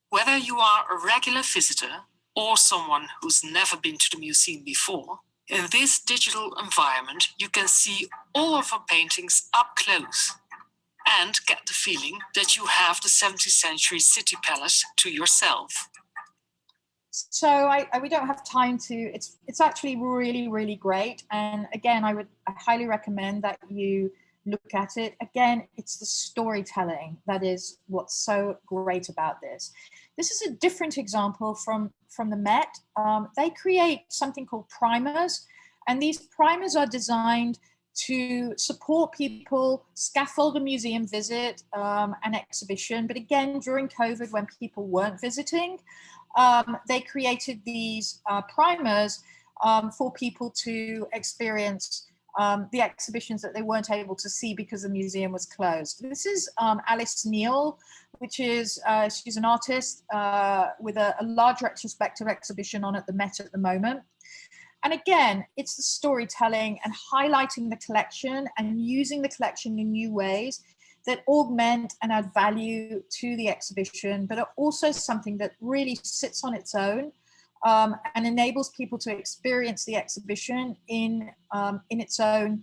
Whether you are a regular visitor or someone who's never been to the museum before, in this digital environment you can see all of our paintings up close and get the feeling that you have the 17th century city palace to yourself. So we don't have time to, it's actually really, really great. And again, I highly recommend that you look at it. Again, it's the storytelling that is what's so great about this. This is a different example from the Met. They create something called primers, And these primers are designed to support people, scaffold a museum visit, an exhibition. But again, during COVID, when people weren't visiting, they created these primers for people to experience the exhibitions that they weren't able to see because the museum was closed. This is Alice Neal, which is, she's an artist with a large retrospective exhibition on at the Met at the moment. And again, it's the storytelling and highlighting the collection and using the collection in new ways that augment and add value to the exhibition, but are also something that really sits on its own and enables people to experience the exhibition in its own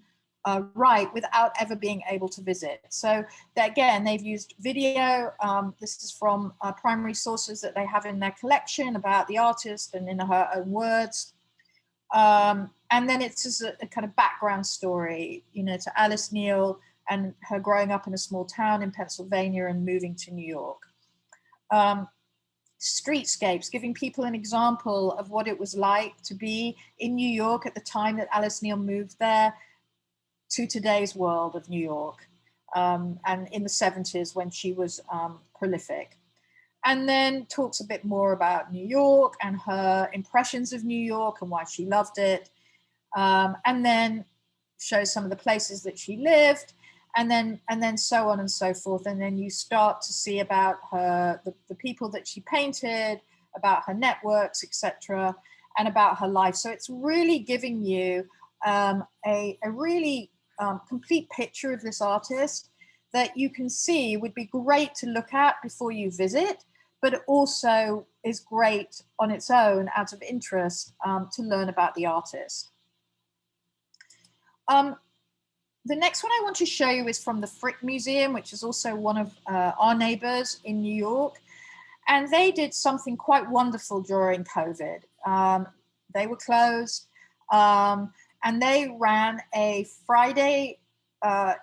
right without ever being able to visit. So again, they've used video. This is from primary sources that they have in their collection about the artist and in her own words. And then it's just a kind of background story, you know, to Alice Neal and her growing up in a small town in Pennsylvania and moving to New York. Streetscapes, giving people an example of what it was like to be in New York at the time that Alice Neal moved there to today's world of New York, and in the 70s when she was prolific. And then talks a bit more about New York and her impressions of New York and why she loved it. And then shows some of the places that she lived, and then so on and so forth. And then you start to see about her, the people that she painted, about her networks, etc., and about her life. So it's really giving you a really complete picture of this artist that you can see would be great to look at before you visit, but also is great on its own out of interest to learn about the artist. The next one I want to show you is from the Frick Museum, which is also one of our neighbors in New York. And they did something quite wonderful during COVID. They were closed and they ran a Friday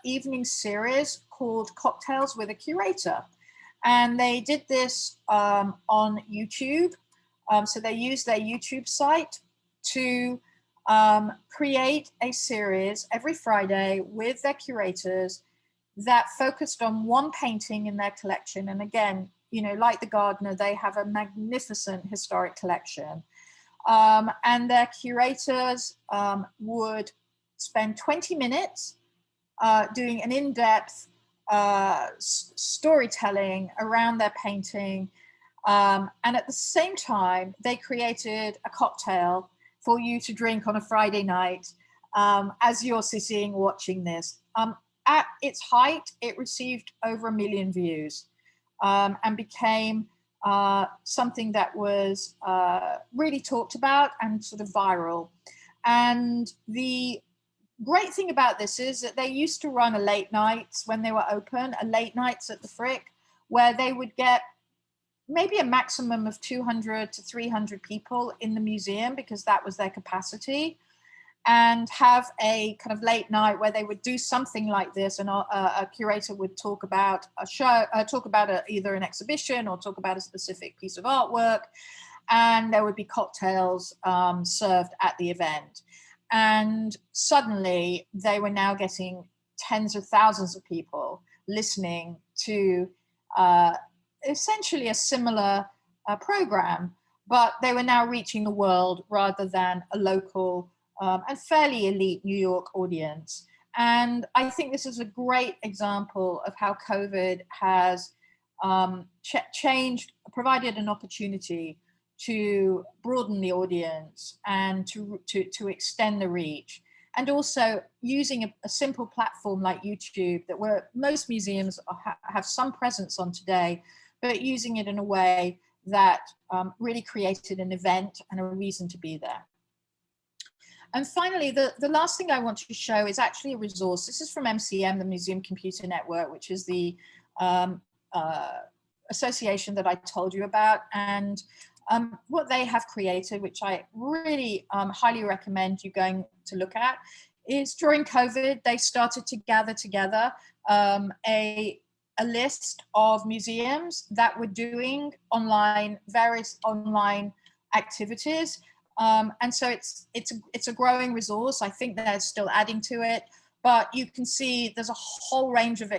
evening series called Cocktails with a Curator. And they did this on YouTube. So they used their YouTube site to create a series every Friday with their curators that focused on one painting in their collection. And again, you know, like the Gardener, they have a magnificent historic collection. And their curators would spend 20 minutes doing an in-depth storytelling around their painting. And at the same time, they created a cocktail for you to drink on a Friday night as you're sitting watching this. At its height, it received over 1 million views and became something that was really talked about and sort of viral. And the great thing about this is that they used to run a late nights when they were open, a late nights at the Frick, where they would get maybe a maximum of 200 to 300 people in the museum because that was their capacity, and have a kind of late night where they would do something like this, and a curator would talk about a show, either an exhibition or talk about a specific piece of artwork, and there would be cocktails served at the event. And suddenly they were now getting tens of thousands of people listening to essentially a similar program, but they were now reaching the world rather than a local and fairly elite New York audience. And I think this is a great example of how COVID has changed, provided an opportunity to broaden the audience and to extend the reach. And also using a simple platform like YouTube that where most museums have some presence on today, but using it in a way that really created an event and a reason to be there. And finally, the last thing I want to show is actually a resource. This is from MCM, the Museum Computer Network, which is the association that I told you about. And what they have created, which I really highly recommend you going to look at, is during COVID, they started to gather together a list of museums that were doing various online activities And so it's a growing resource. I think they're still adding to it, but you can see there's a whole range of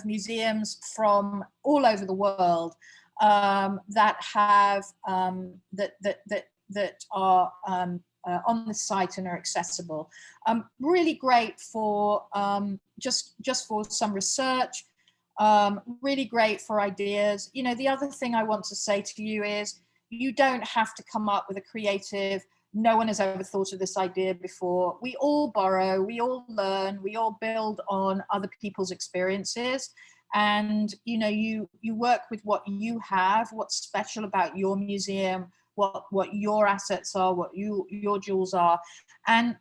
museums from all over the world that have that are on the site and are accessible. Really great for just for some research. Really great for ideas. You know, the other thing I want to say to you is you don't have to come up with a creative, no one has ever thought of this idea before. We all borrow, we all learn, we all build on other people's experiences. And, you know, you work with what you have, what's special about your museum, what your assets are, what your jewels are, and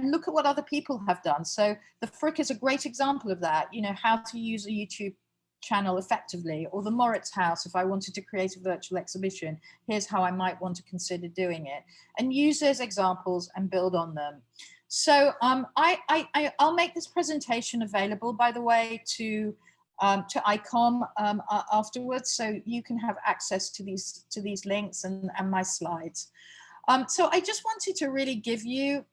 look at what other people have done. So the Frick is a great example of that, you know, how to use a YouTube channel effectively, or the Moritz House, if I wanted to create a virtual exhibition, here's how I might want to consider doing it, and use those examples and build on them. So I'll make this presentation available, by the way, to ICOM afterwards, so you can have access to these links and my slides. So I just wanted to really give you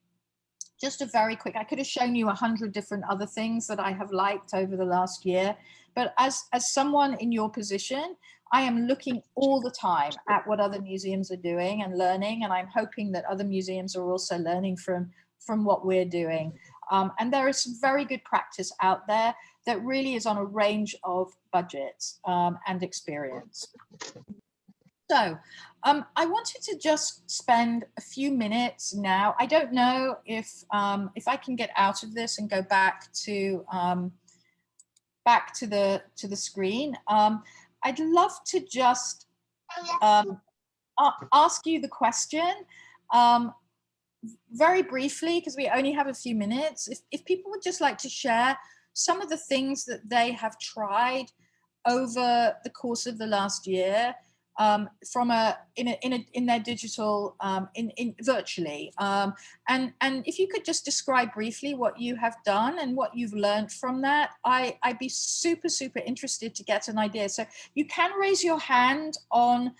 just a very quick, I could have shown you 100 different other things that I have liked over the last year, but as someone in your position, I am looking all the time at what other museums are doing and learning, and I'm hoping that other museums are also learning from what we're doing. And there is some very good practice out there that really is on a range of budgets and experience. So I wanted to just spend a few minutes now. I don't know if I can get out of this and go back to the screen. I'd love to just ask you the question very briefly, because we only have a few minutes. If people would just like to share some of the things that they have tried over the course of the last year, in their digital, virtually, and if you could just describe briefly what you have done and what you've learned from that, I'd be super interested to get an idea. So you can raise your hand on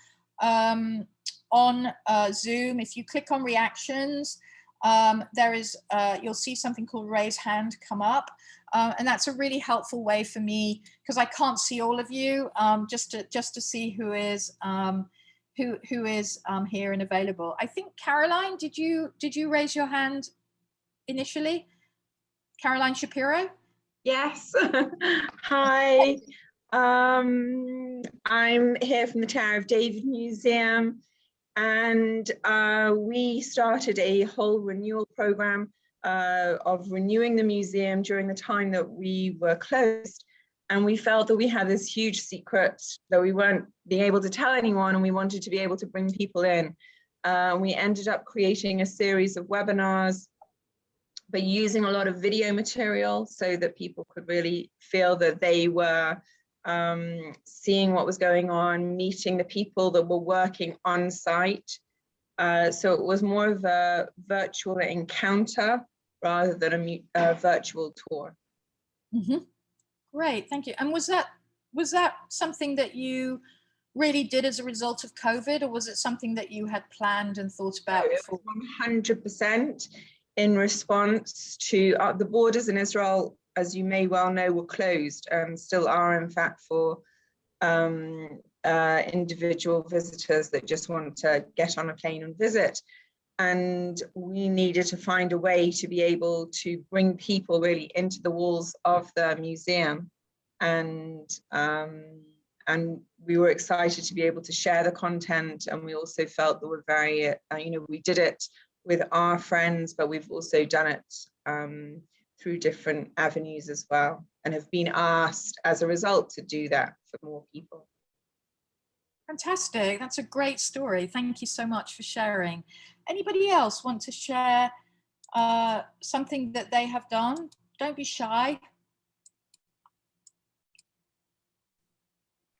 Zoom. If you click on reactions, there is you'll see something called raise hand come up. And that's a really helpful way for me, because I can't see all of you, just to see who is here and available. I think Caroline, did you raise your hand initially? Caroline Shapiro? Yes. Hi. I'm here from the Tower of David Museum, and we started a whole renewal program of renewing the museum during the time that we were closed, and we felt that we had this huge secret that we weren't being able to tell anyone, and we wanted to be able to bring people in. We ended up creating a series of webinars, but using a lot of video material so that people could really feel that they were seeing what was going on, meeting the people that were working on site. So it was more of a virtual encounter rather than a virtual tour. Mm-hmm. Great, thank you. And was that something that you really did as a result of COVID, or was it something that you had planned and thought about before? 100% in response to the borders in Israel, as you may well know, were closed and still are, in fact, for individual visitors that just want to get on a plane and visit. And we needed to find a way to be able to bring people really into the walls of the museum. And we were excited to be able to share the content. And we also felt that we're very, we did it with our friends, but we've also done it through different avenues as well, and have been asked as a result to do that for more people. Fantastic. That's a great story. Thank you so much for sharing. Anybody else want to share something that they have done? Don't be shy.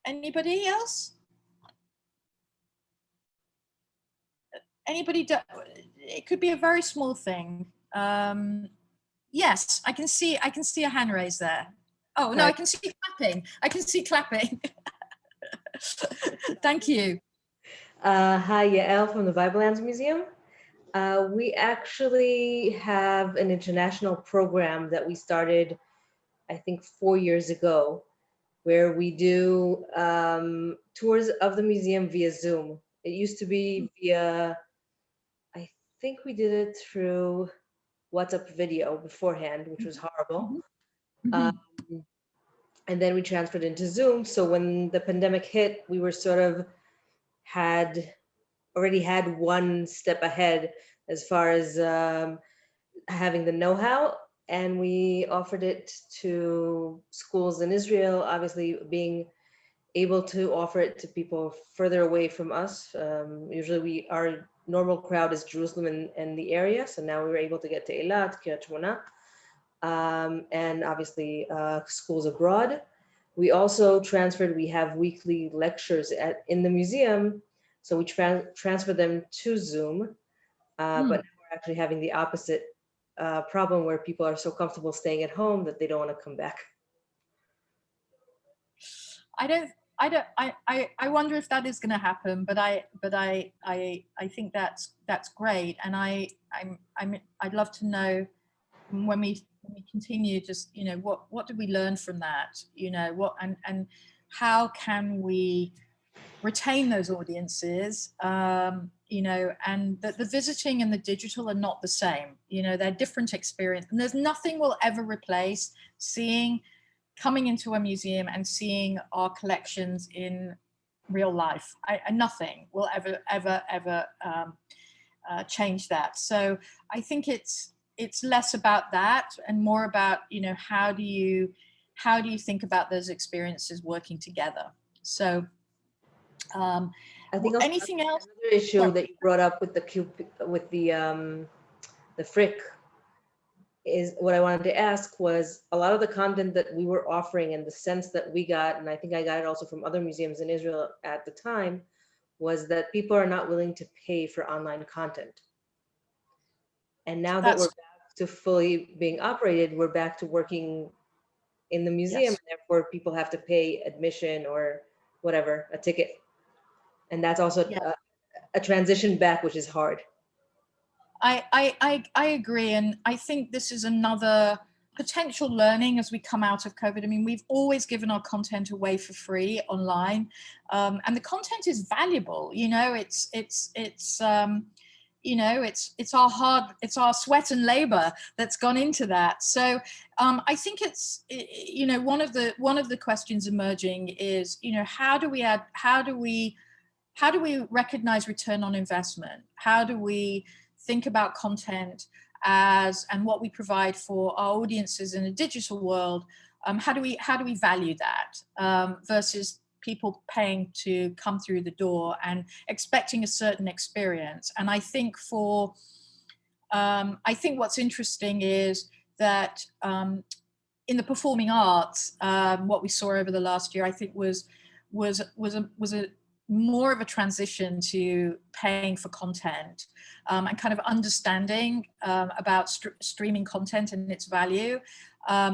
Anybody else? Anybody? It could be a very small thing. Yes, I can see a hand raised there. Oh, no, I can see clapping. I can see clapping. Thank you. Hi, Yael from the Bible Lands Museum. We actually have an international program that we started, I think, 4 years ago, where we do tours of the museum via Zoom. It used to be via, I think we did it through WhatsApp video beforehand, which was horrible. And then we transferred into Zoom. So when the pandemic hit, we were sort of already had one step ahead as far as having the know-how, and we offered it to schools in Israel, obviously being able to offer it to people further away from us. Usually our normal crowd is Jerusalem and the area, so now we were able to get to Eilat, Kiryat Shmona, and obviously schools abroad. We also transferred, we have weekly lectures in the museum, so we transfer them to Zoom, but now we're actually having the opposite problem where people are so comfortable staying at home that they don't want to come back. I wonder if that is going to happen, but I think that's great, and I'd love to know when we continue, just what did we learn from that, what and how can we retain those audiences, and the visiting and the digital are not the same, they're different experience, and there's nothing will ever replace coming into a museum and seeing our collections in real life. Nothing will ever change that. So I think it's less about that and more about, how do you think about those experiences working together? So I think anything else? Another issue that you brought up with the Frick is what I wanted to ask was a lot of the content that we were offering and the sense that we got, and I think I got it also from other museums in Israel at the time, was that people are not willing to pay for online content. And now that we're back to fully being operated, we're back to working in the museum, and therefore people have to pay admission or whatever, a ticket. And that's also a transition back, which is hard. I agree, and I think this is another potential learning as we come out of COVID. I mean, we've always given our content away for free online, and the content is valuable. It's our sweat and labor that's gone into that. So I think it's one of the questions emerging is how do we recognize return on investment? How do we think about content and what we provide for our audiences in a digital world? How do we value that versus people paying to come through the door and expecting a certain experience? And I think what's interesting is that in the performing arts, what we saw over the last year, I think was a more of a transition to paying for content and kind of understanding about streaming content and its value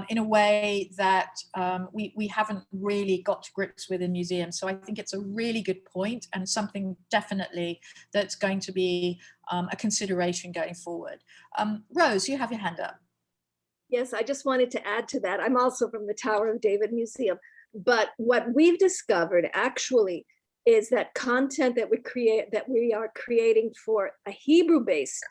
in a way that we haven't really got to grips with in museums. So I think it's a really good point and something definitely that's going to be a consideration going forward. Rose, you have your hand up. Yes, I just wanted to add to that. I'm also from the Tower of David Museum, but what we've discovered actually is that content that we are creating for a Hebrew-based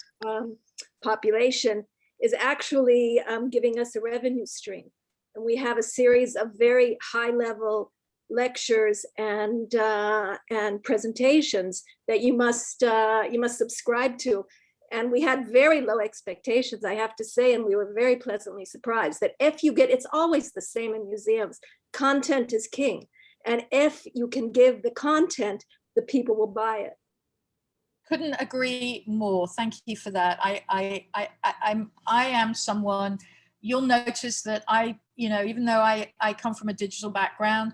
population is actually giving us a revenue stream. And we have a series of very high-level lectures and presentations that you must subscribe to. And we had very low expectations, I have to say, and we were very pleasantly surprised that it's always the same in museums, content is king. And if you can give the content, the people will buy it. Couldn't agree more. Thank you for that. I am someone, you'll notice that even though I come from a digital background,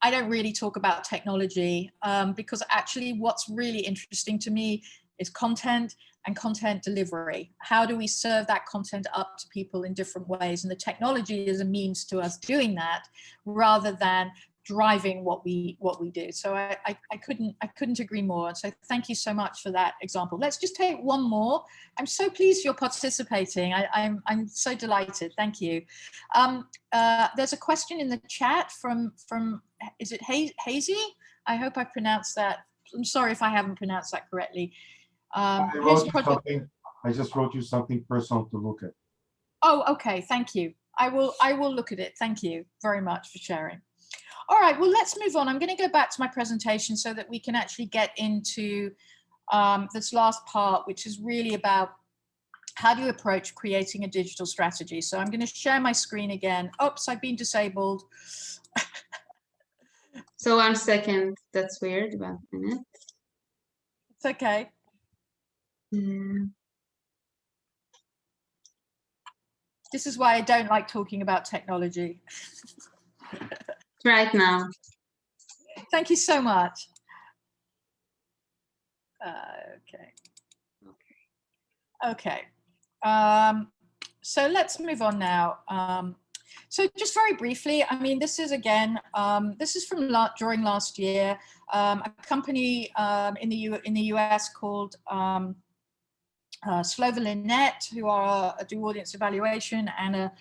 I don't really talk about technology because actually what's really interesting to me is content and content delivery. How do we serve that content up to people in different ways? And the technology is a means to us doing that rather than driving what we do. So I couldn't agree more. So thank you so much for that example. Let's just take one more. I'm so pleased you're participating. I'm so delighted. Thank you. There's a question in the chat from is it Hazy? I hope I pronounced that. I'm sorry if I haven't pronounced that correctly. I just wrote you something personal to look at. Oh, okay. Thank you. I will look at it. Thank you very much for sharing. All right, well, let's move on. I'm going to go back to my presentation so that we can actually get into this last part, which is really about how do you approach creating a digital strategy. So I'm going to share my screen again. Oops, I've been disabled. So 1 second, that's weird, about a minute. It's okay. This is why I don't like talking about technology. Right now. Thank you so much. Okay. So let's move on now. So just very briefly, I mean, this is again, this is from during last year, a company in the US called Net, who do audience evaluation and a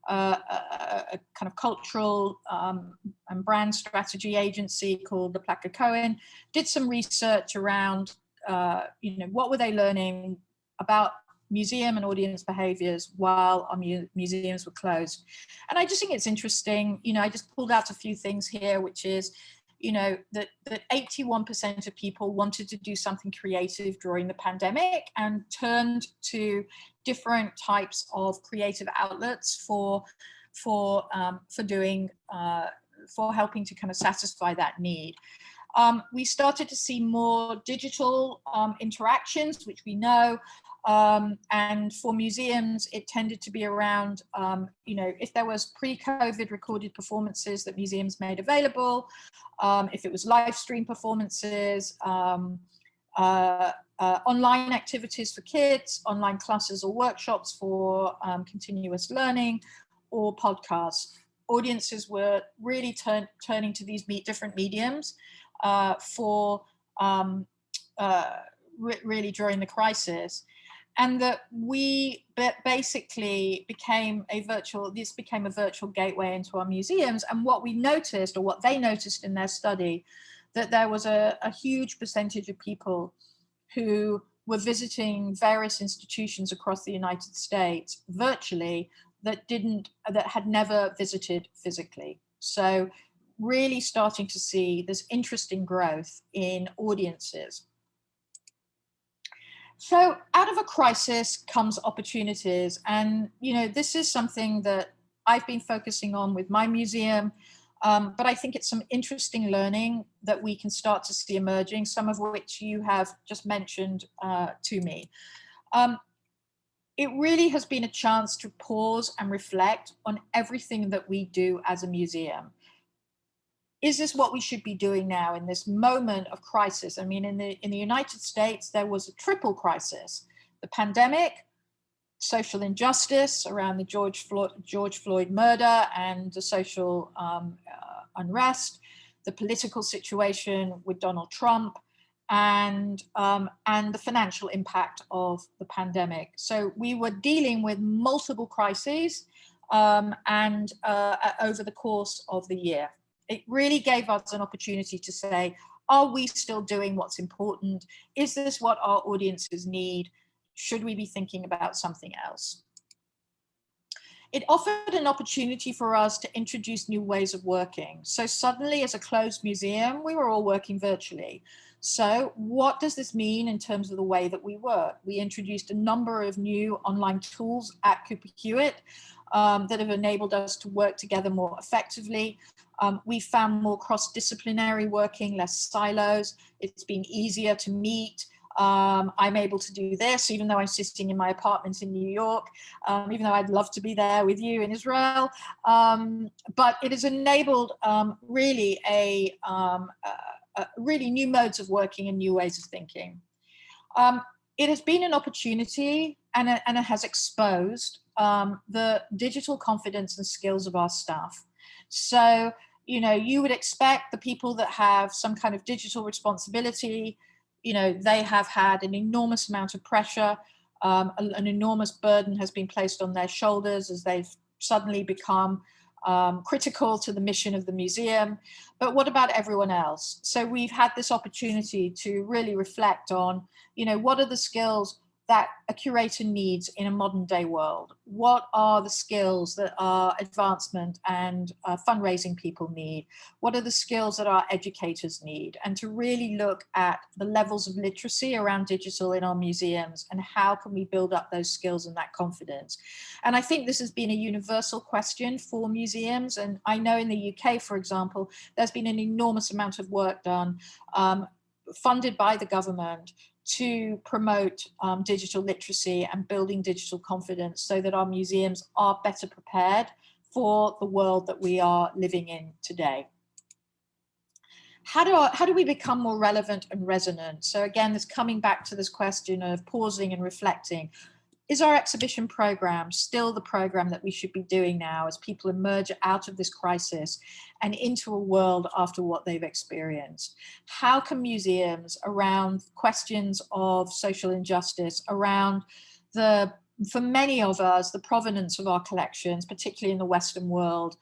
kind of cultural and brand strategy agency called the Placa Cohen, did some research around, what were they learning about museum and audience behaviors while our museums were closed. And I just think it's interesting, I just pulled out a few things here, which is, that 81% of people wanted to do something creative during the pandemic and turned to different types of creative outlets for helping to kind of satisfy that need. We started to see more digital interactions, which we know, and for museums, it tended to be around, if there was pre-COVID recorded performances that museums made available, if it was live stream performances, online activities for kids, online classes or workshops for continuous learning, or podcasts. Audiences were really turning to these different mediums really during the crisis. And that we basically became a virtual gateway into our museums. And what we noticed, or what they noticed in their study, that there was a huge percentage of people who were visiting various institutions across the United States virtually that had never visited physically. So really starting to see this interesting growth in audiences. So out of a crisis comes opportunities. And, this is something that I've been focusing on with my museum, but I think it's some interesting learning that we can start to see emerging, some of which you have just mentioned to me. It really has been a chance to pause and reflect on everything that we do as a museum. Is this what we should be doing now in this moment of crisis? I mean, in the United States, there was a triple crisis: the pandemic, social injustice around the George Floyd murder and the social unrest, the political situation with Donald Trump, and the financial impact of the pandemic. So we were dealing with multiple crises over the course of the year. It really gave us an opportunity to say, are we still doing what's important? Is this what our audiences need? Should we be thinking about something else? It offered an opportunity for us to introduce new ways of working. So suddenly, as a closed museum, we were all working virtually. So what does this mean in terms of the way that we work? We introduced a number of new online tools at Cooper-Hewitt that have enabled us to work together more effectively. We found more cross-disciplinary working, less silos. It's been easier to meet. I'm able to do this, even though I'm sitting in my apartment in New York, even though I'd love to be there with you in Israel. But it has enabled really really new modes of working and new ways of thinking. It has been an opportunity and it has exposed the digital confidence and skills of our staff. So you know, you would expect the people that have some kind of digital responsibility, you know, they have had an enormous amount of pressure, an enormous burden has been placed on their shoulders as they've suddenly become critical to the mission of the museum. But what about everyone else? So we've had this opportunity to really reflect on, you know, what are the skills that a curator needs in a modern day world? What are the skills that our advancement and fundraising people need? What are the skills that our educators need? And to really look at the levels of literacy around digital in our museums and how can we build up those skills and that confidence? And I think this has been a universal question for museums. And I know in the UK, for example, there's been an enormous amount of work done funded by the government to promote digital literacy and building digital confidence so that our museums are better prepared for the world that we are living in today. How do we become more relevant and resonant? So again, this coming back to this question of pausing and reflecting. Is our exhibition program still the program that we should be doing now as people emerge out of this crisis and into a world after what they've experienced? How can museums around questions of social injustice, around for many of us, the provenance of our collections, particularly in the Western world,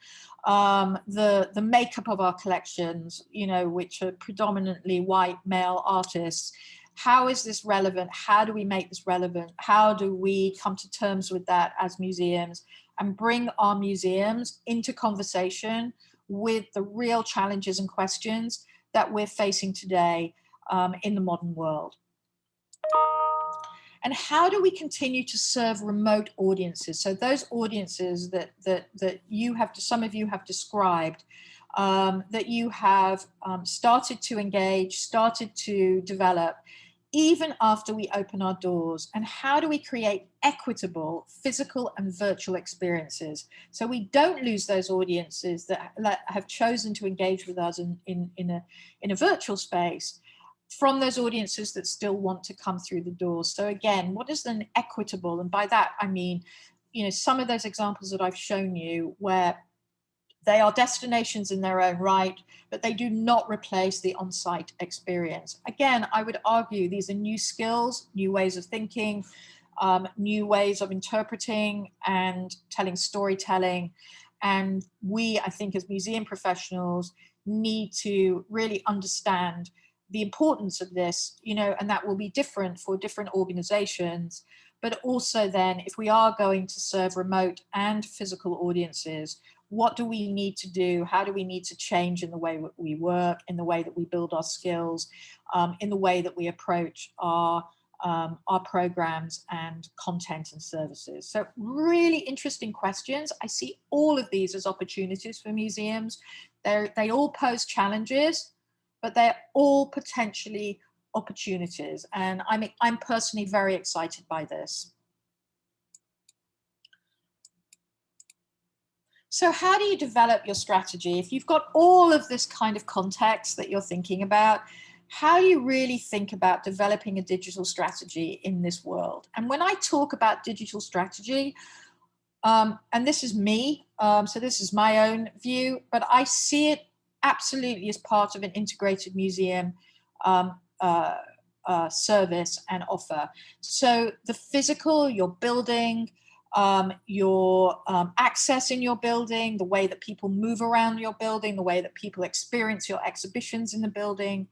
the makeup of our collections, you know, which are predominantly white male artists, how is this relevant? How do we make this relevant? How do we come to terms with that as museums and bring our museums into conversation with the real challenges and questions that we're facing today in the modern world? And how do we continue to serve remote audiences? So those audiences that you have, some of you have described, that you have started to engage, started to develop, even after we open our doors. And how do we create equitable physical and virtual experiences so we don't lose those audiences that have chosen to engage with us in a virtual space from those audiences that still want to come through the door? So again, what is an equitable? And by that, I mean, you know, some of those examples that I've shown you where they are destinations in their own right, but they do not replace the on-site experience. Again, I would argue these are new skills, new ways of thinking, new ways of interpreting and telling storytelling. And we, I think, as museum professionals, need to really understand the importance of this, you know, and that will be different for different organizations. But also then, if we are going to serve remote and physical audiences, what do we need to do? How do we need to change in the way that we work, in the way that we build our skills, in the way that we approach our programs and content and services? So really interesting questions. I see all of these as opportunities for museums. They all pose challenges, but they're all potentially opportunities. And I'm personally very excited by this. So how do you develop your strategy? If you've got all of this kind of context that you're thinking about, how do you really think about developing a digital strategy in this world? And when I talk about digital strategy, and this is me, so this is my own view, but I see it absolutely as part of an integrated museum service and offer. So the physical, your building, your access in your building, the way that people move around your building, the way that people experience your exhibitions in the building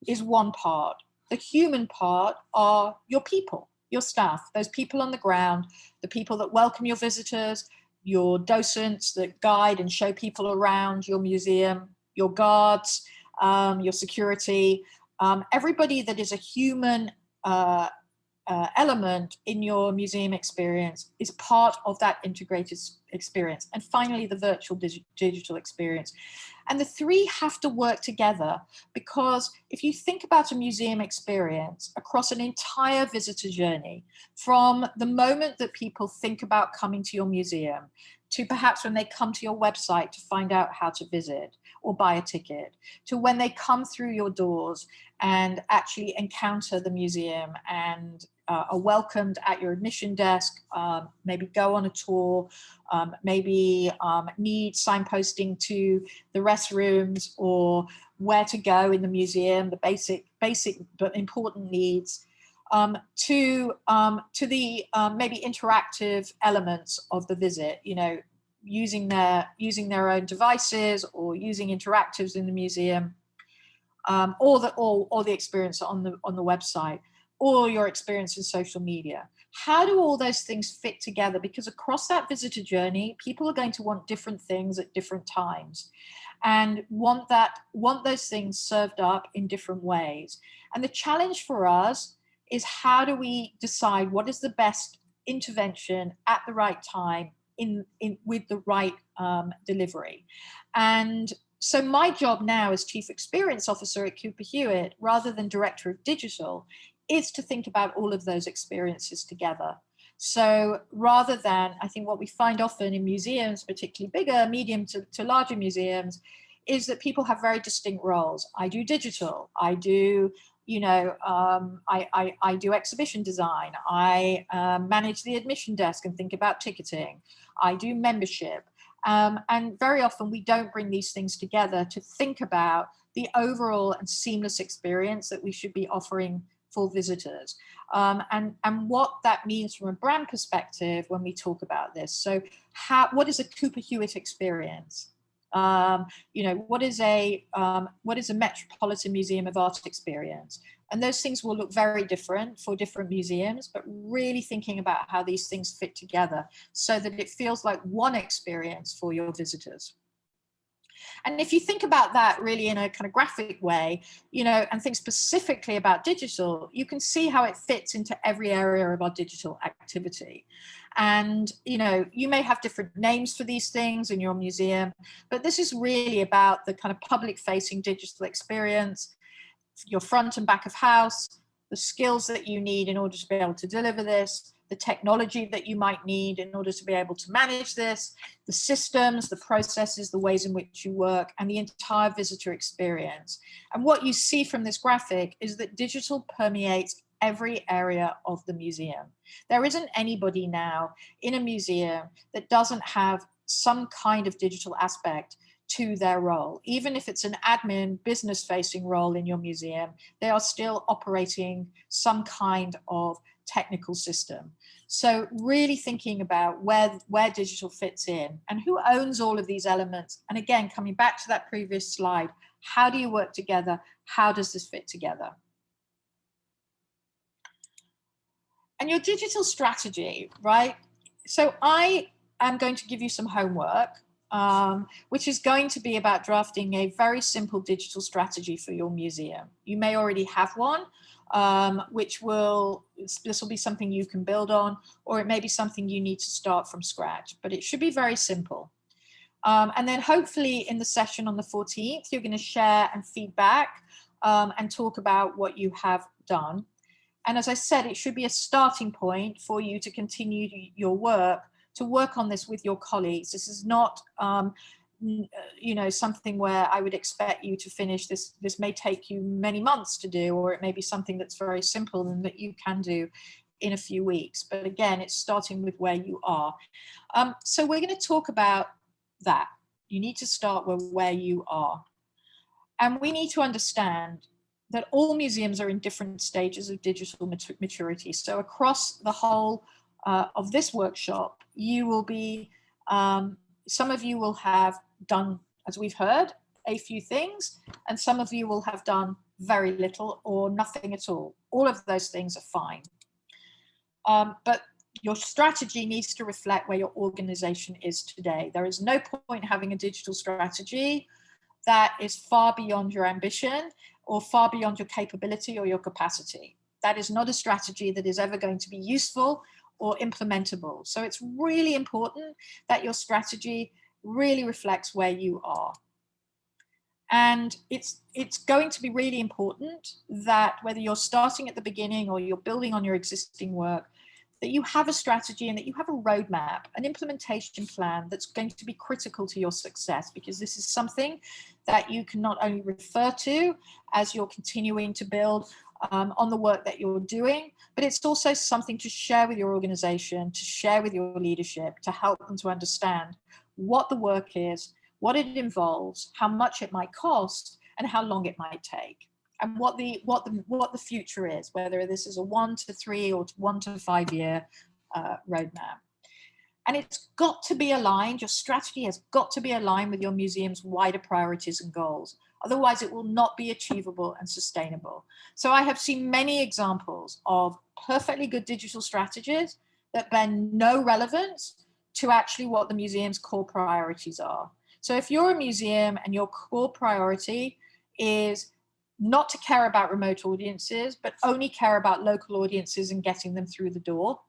is one part. The human part are your people, your staff, those people on the ground, the people that welcome your visitors, your docents that guide and show people around your museum, your guards, your security, everybody that is a human element in your museum experience is part of that integrated experience. And finally, the virtual digital experience. And the three have to work together, because if you think about a museum experience across an entire visitor journey, from the moment that people think about coming to your museum to perhaps when they come to your website to find out how to visit or buy a ticket, to when they come through your doors and actually encounter the museum and are welcomed at your admission desk, maybe go on a tour, maybe need signposting to the restrooms or where to go in the museum, the basic but important needs, to the maybe interactive elements of the visit, you know, using their own devices or using interactives in the museum, or the experience on the website, or your experience in social media. How do all those things fit together? Because across that visitor journey, people are going to want different things at different times and want those things served up in different ways. And the challenge for us is, how do we decide what is the best intervention at the right time with the right delivery? And so my job now as Chief Experience Officer at Cooper-Hewitt, rather than Director of Digital, is to think about all of those experiences together. So rather than, I think what we find often in museums, particularly bigger, medium to larger museums, is that people have very distinct roles. I do digital, I do, you know, I do exhibition design, I manage the admission desk and think about ticketing, I do membership. And very often we don't bring these things together to think about the overall and seamless experience that we should be offering for visitors, and what that means from a brand perspective when we talk about this. So what is a Cooper-Hewitt experience? You know, what is a Metropolitan Museum of Art experience? And those things will look very different for different museums, but really thinking about how these things fit together so that it feels like one experience for your visitors. And if you think about that really in a kind of graphic way, you know, and think specifically about digital, you can see how it fits into every area of our digital activity. And, you know, you may have different names for these things in your museum, but this is really about the kind of public-facing digital experience, your front and back of house, the skills that you need in order to be able to deliver this, the technology that you might need in order to be able to manage this, the systems, the processes, the ways in which you work, and the entire visitor experience. And what you see from this graphic is that digital permeates every area of the museum. There isn't anybody now in a museum that doesn't have some kind of digital aspect to their role. Even if it's an admin, business-facing role in your museum, they are still operating some kind of technical system. So really thinking about where digital fits in and who owns all of these elements. And again, coming back to that previous slide, how do you work together? How does this fit together? And your digital strategy, right? So I am going to give you some homework, which is going to be about drafting a very simple digital strategy for your museum. You may already have one, this will be something you can build on, or it may be something you need to start from scratch, but it should be very simple. And then hopefully in the session on the 14th, you're going to share and feedback and talk about what you have done. And as I said, it should be a starting point for you to continue your work, to work on this with your colleagues. This is not you know, something where I would expect you to finish this. This may take you many months to do, or it may be something that's very simple and that you can do in a few weeks. But again, it's starting with where you are. So we're going to talk about that. You need to start with where you are. And we need to understand that all museums are in different stages of digital maturity. So across the whole of this workshop, you will be, some of you will have done, as we've heard, a few things, and some of you will have done very little or nothing at all. All of those things are fine. But your strategy needs to reflect where your organization is today. There is no point having a digital strategy that is far beyond your ambition or far beyond your capability or your capacity. That is not a strategy that is ever going to be useful or implementable. So it's really important that your strategy really reflects where you are. And it's going to be really important that whether you're starting at the beginning or you're building on your existing work, that you have a strategy and that you have a roadmap, an implementation plan that's going to be critical to your success, because this is something that you can not only refer to as you're continuing to build on the work that you're doing, but it's also something to share with your organization, to share with your leadership, to help them to understand what the work is, what it involves, how much it might cost, and how long it might take, and what the future is, whether this is a 1 to 3 or 1 to 5 year roadmap. And it's got to be aligned, your strategy has got to be aligned with your museum's wider priorities and goals. Otherwise, it will not be achievable and sustainable. So I have seen many examples of perfectly good digital strategies that bear no relevance to actually what the museum's core priorities are. So if you're a museum and your core priority is not to care about remote audiences, but only care about local audiences and getting them through the door,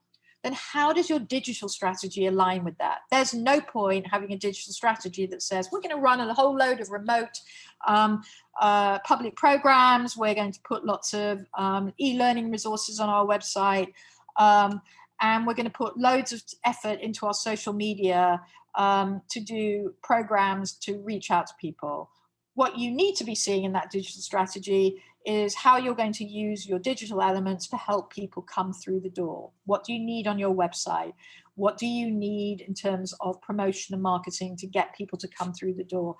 then how does your digital strategy align with that? There's no point having a digital strategy that says, we're going to run a whole load of remote public programs, we're going to put lots of e-learning resources on our website, and we're going to put loads of effort into our social media to do programs to reach out to people. What you need to be seeing in that digital strategy is how you're going to use your digital elements to help people come through the door. What do you need on your website? What do you need in terms of promotion and marketing to get people to come through the door,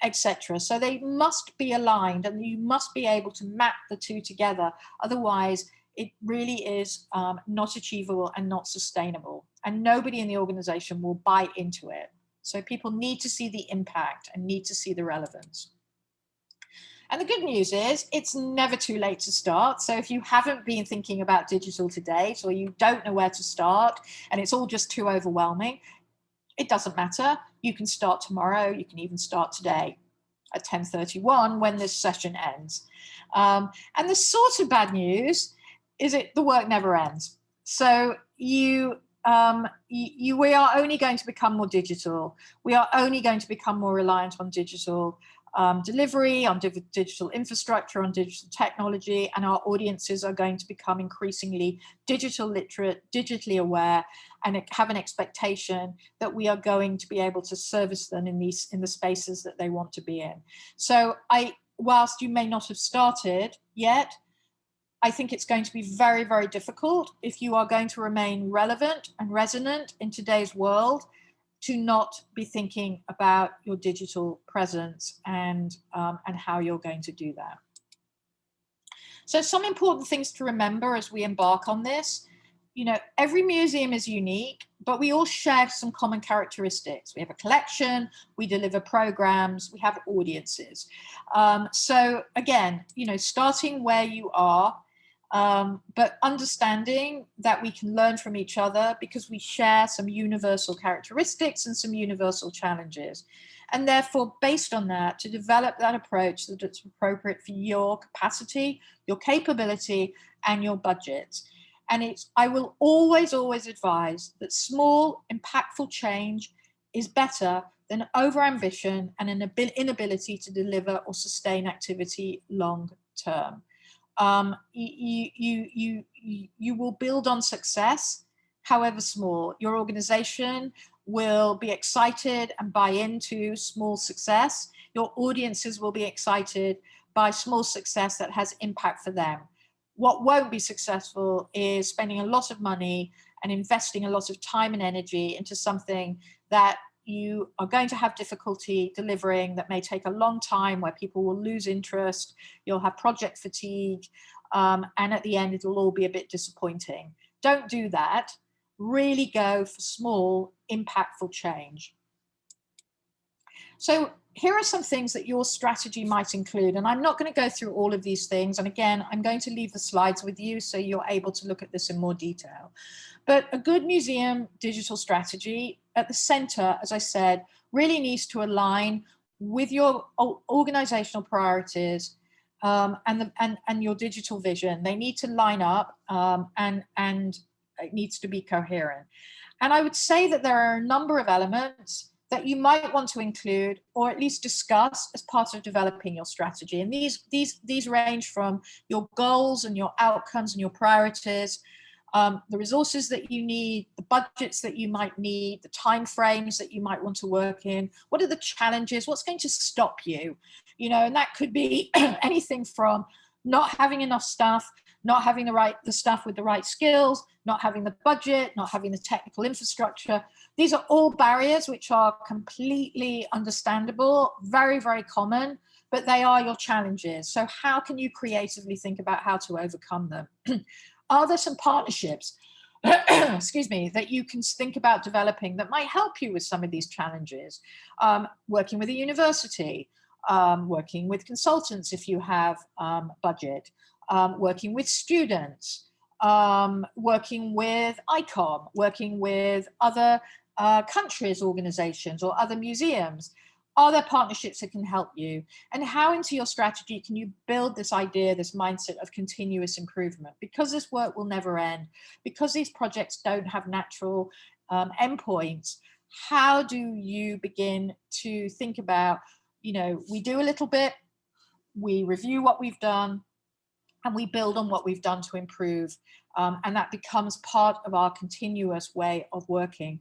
etc. So they must be aligned, and you must be able to map the two together. Otherwise, it really is not achievable and not sustainable. And nobody in the organization will buy into it. So people need to see the impact and need to see the relevance. And the good news is it's never too late to start. So if you haven't been thinking about digital to date, or you don't know where to start and it's all just too overwhelming, it doesn't matter. You can start tomorrow. You can even start today at 10:31 when this session ends. And the sort of bad news is the work never ends. So we are only going to become more digital. We are only going to become more reliant on digital delivery, on digital infrastructure, on digital technology, and our audiences are going to become increasingly digital literate, digitally aware, and have an expectation that we are going to be able to service them in the spaces that they want to be in. So whilst you may not have started yet, I think it's going to be very, very difficult if you are going to remain relevant and resonant in today's world to not be thinking about your digital presence and how you're going to do that. So some important things to remember as we embark on this. You know, every museum is unique, but we all share some common characteristics. We have a collection, we deliver programs, we have audiences. So again, you know, starting where you are, but understanding that we can learn from each other because we share some universal characteristics and some universal challenges. And therefore, based on that, to develop that approach that's appropriate for your capacity, your capability, and your budget. And I will always, always advise that small, impactful change is better than overambition and an inability to deliver or sustain activity long term. You will build on success, however small. Your organization will be excited and buy into small success. Your audiences will be excited by small success that has impact for them. What won't be successful is spending a lot of money and investing a lot of time and energy into something that you are going to have difficulty delivering, that may take a long time, where people will lose interest, you'll have project fatigue, and at the end it'll all be a bit disappointing. Don't do that. Really go for small, impactful change. So here are some things that your strategy might include, and I'm not going to go through all of these things, and again, I'm going to leave the slides with you so you're able to look at this in more detail. But a good museum digital strategy at the center, as I said, really needs to align with your organizational priorities and your digital vision. They need to line up and it needs to be coherent. And I would say that there are a number of elements that you might want to include or at least discuss as part of developing your strategy. And these range from your goals and your outcomes and your priorities, the resources that you need, the budgets that you might need, the timeframes that you might want to work in. What are the challenges? What's going to stop you? You know, and that could be anything from not having enough staff, not having the staff with the right skills, not having the budget, not having the technical infrastructure. These are all barriers which are completely understandable, very, very common, but they are your challenges. So how can you creatively think about how to overcome them? Are there some partnerships, excuse me, that you can think about developing that might help you with some of these challenges? Working with a university, working with consultants if you have budget, working with students, working with ICOM, working with other countries, organizations, or other museums. Are there partnerships that can help you? And how into your strategy can you build this idea, this mindset of continuous improvement? Because this work will never end, because these projects don't have natural endpoints, how do you begin to think about, you know, we do a little bit, we review what we've done, and we build on what we've done to improve. And that becomes part of our continuous way of working.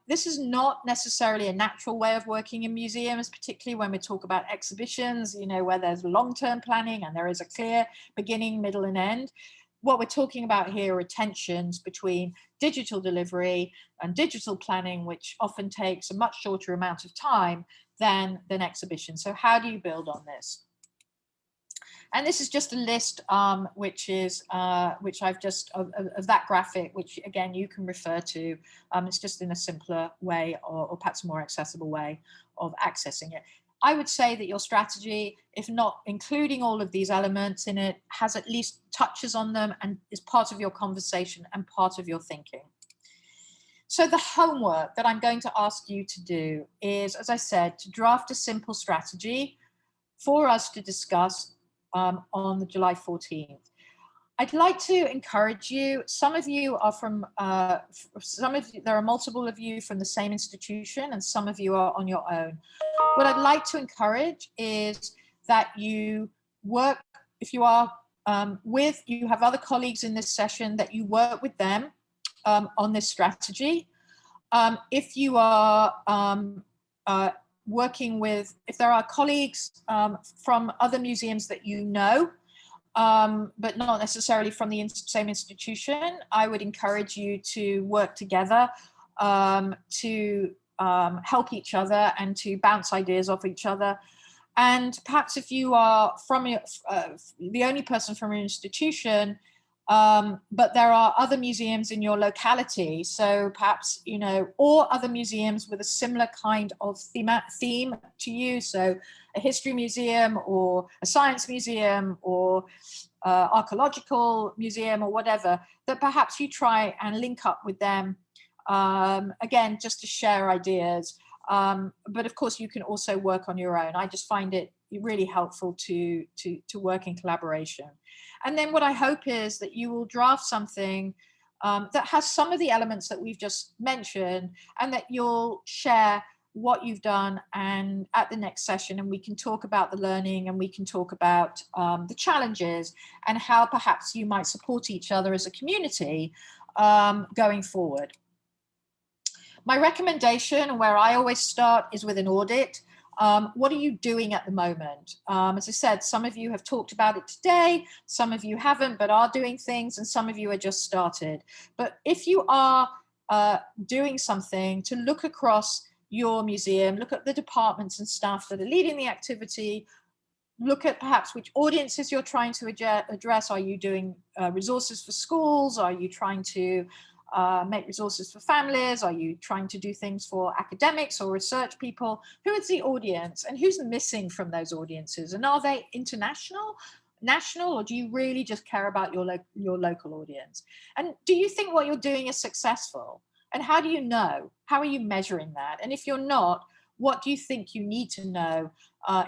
This is not necessarily a natural way of working in museums, particularly when we talk about exhibitions, you know, where there's long-term planning and there is a clear beginning, middle, and end. What we're talking about here are tensions between digital delivery and digital planning, which often takes a much shorter amount of time than exhibition. So how do you build on this? And this is just a list, which I've just, of that graphic, which again, you can refer to. It's just in a simpler way or perhaps a more accessible way of accessing it. I would say that your strategy, if not including all of these elements in it, has at least touches on them and is part of your conversation and part of your thinking. So the homework that I'm going to ask you to do is, as I said, to draft a simple strategy for us to discuss on the July 14th. I'd like to encourage you, some of you are from, there are multiple of you from the same institution and some of you are on your own. What I'd like to encourage is that you work, if you are you have other colleagues in this session, that you work with them on this strategy. If you are working with, if there are colleagues from other museums that you know, but not necessarily from the same institution, I would encourage you to work together to help each other and to bounce ideas off each other. And perhaps if you are from the only person from your institution, but there are other museums in your locality, so perhaps, you know, or other museums with a similar kind of theme to you, so a history museum or a science museum or archaeological museum or whatever, that perhaps you try and link up with them, again, just to share ideas. But of course, you can also work on your own. I just find it really helpful to work in collaboration. And then what I hope is that you will draft something that has some of the elements that we've just mentioned, and that you'll share what you've done and at the next session, and we can talk about the learning and we can talk about the challenges and how perhaps you might support each other as a community going forward. My recommendation, and where I always start, is with an audit. What are you doing at the moment? As I said, some of you have talked about it today, some of you haven't, but are doing things, and some of you are just started. But if you are doing something, to look across your museum, look at the departments and staff that are leading the activity, look at perhaps which audiences you're trying to address. Are you doing resources for schools? Are you trying to make resources for families? Are you trying to do things for academics or research people? Who is the audience and who's missing from those audiences? And are they international, national, or do you really just care about your local audience? And do you think what you're doing is successful? And how do you know? How are you measuring that? And if you're not, what do you think you need to know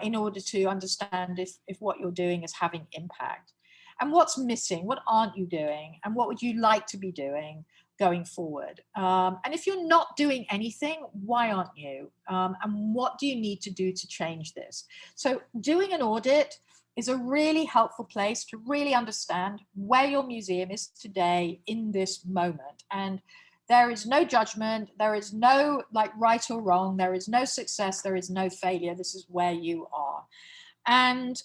in order to understand if what you're doing is having impact? And what's missing? What aren't you doing? And what would you like to be doing going forward? And if you're not doing anything, why aren't you? And what do you need to do to change this? So doing an audit is a really helpful place to really understand where your museum is today in this moment. And there is no judgment, there is no like right or wrong, there is no success, there is no failure. This is where you are. And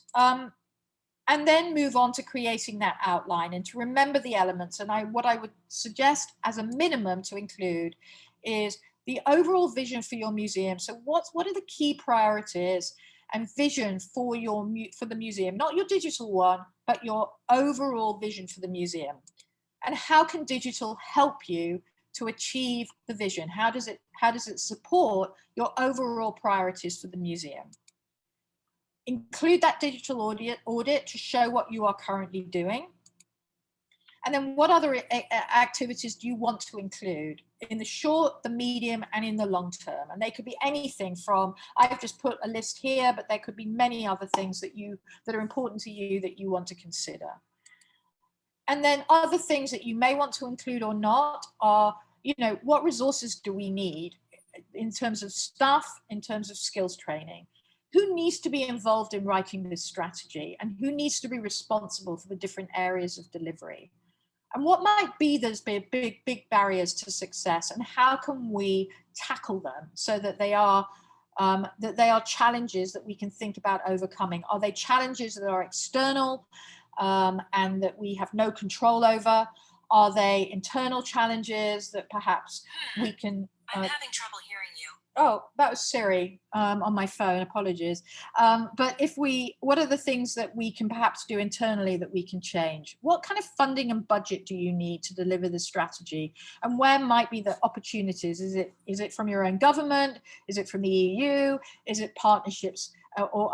then move on to creating that outline and to remember the elements. And what I would suggest as a minimum to include is the overall vision for your museum. So what are the key priorities and vision for the museum, not your digital one, but your overall vision for the museum? And how can digital help you to achieve the vision? How does it support your overall priorities for the museum? Include that digital audit to show what you are currently doing. And then what other activities do you want to include in the short, the medium, and in the long term? And they could be anything from, I've just put a list here, but there could be many other things that are important to you that you want to consider. And then other things that you may want to include or not are, what resources do we need in terms of staff, in terms of skills training? Who needs to be involved in writing this strategy, and who needs to be responsible for the different areas of delivery? And what might be those big barriers to success, and how can we tackle them so that they are challenges that we can think about overcoming? Are they challenges that are external and that we have no control over? Are they internal challenges that perhaps we can... I'm having trouble hearing you. Oh, that was Siri on my phone, apologies. But what are the things that we can perhaps do internally that we can change? What kind of funding and budget do you need to deliver the strategy? And where might be the opportunities? Is it from your own government? Is it from the EU? Is it partnerships or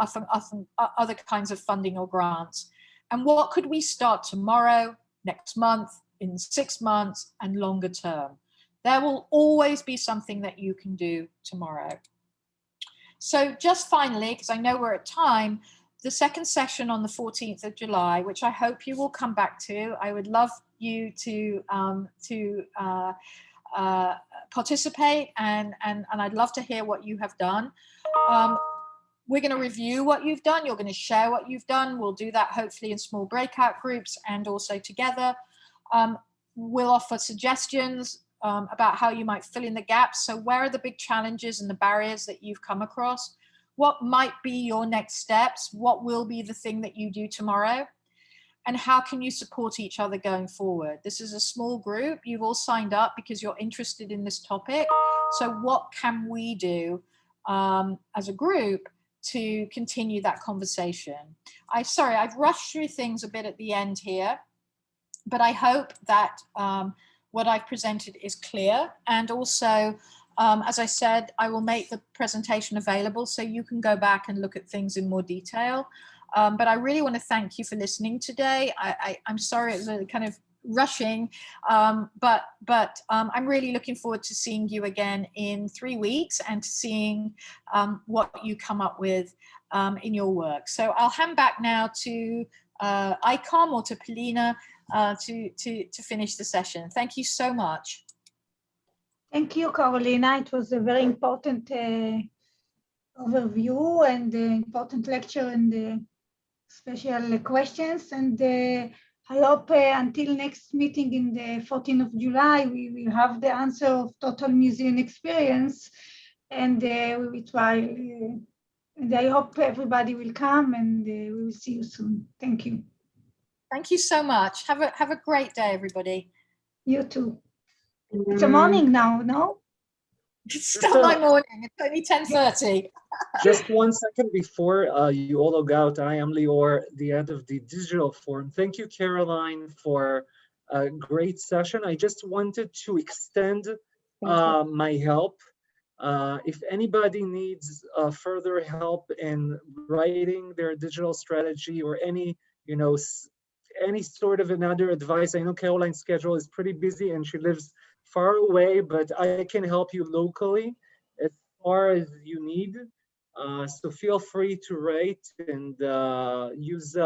other kinds of funding or grants? And what could we start tomorrow, next month, in 6 months, and longer term? There will always be something that you can do tomorrow. So just finally, because I know we're at time, the second session on the 14th of July, which I hope you will come back to. I would love you to participate, and I'd love to hear what you have done. We're going to review what you've done. You're going to share what you've done. We'll do that hopefully in small breakout groups and also together. We'll offer suggestions about how you might fill in the gaps. So where are the big challenges and the barriers that you've come across? What might be your next steps? What will be the thing that you do tomorrow? And how can you support each other going forward? This is a small group. You've all signed up because you're interested in this topic. So what can we do as a group to continue that conversation? Sorry, I've rushed through things a bit at the end here, but I hope that what I've presented is clear. And also, as I said, I will make the presentation available so you can go back and look at things in more detail. But I really want to thank you for listening today. I'm sorry it was kind of rushing, but I'm really looking forward to seeing you again in 3 weeks and to seeing what you come up with in your work. So I'll hand back now to ICOM or to Polina to finish the session. Thank you so much. Thank you, Carolina. It was a very important overview and important lecture and special questions. And I hope until next meeting in the 14th of July, we will have the answer of total museum experience, and we will try. And I hope everybody will come, and we will see you soon. Thank you. Thank you so much. Have a great day, everybody. You too. It's a morning now, no? It's still my morning. It's only 10:30. Just 1 second before you all log out, I am Lior, the head of the digital forum. Thank you, Caroline, for a great session. I just wanted to extend my help. If anybody needs further help in writing their digital strategy or any sort of another advice, I know Caroline's schedule is pretty busy and she lives far away, but I can help you locally as far as you need. So feel free to write and use,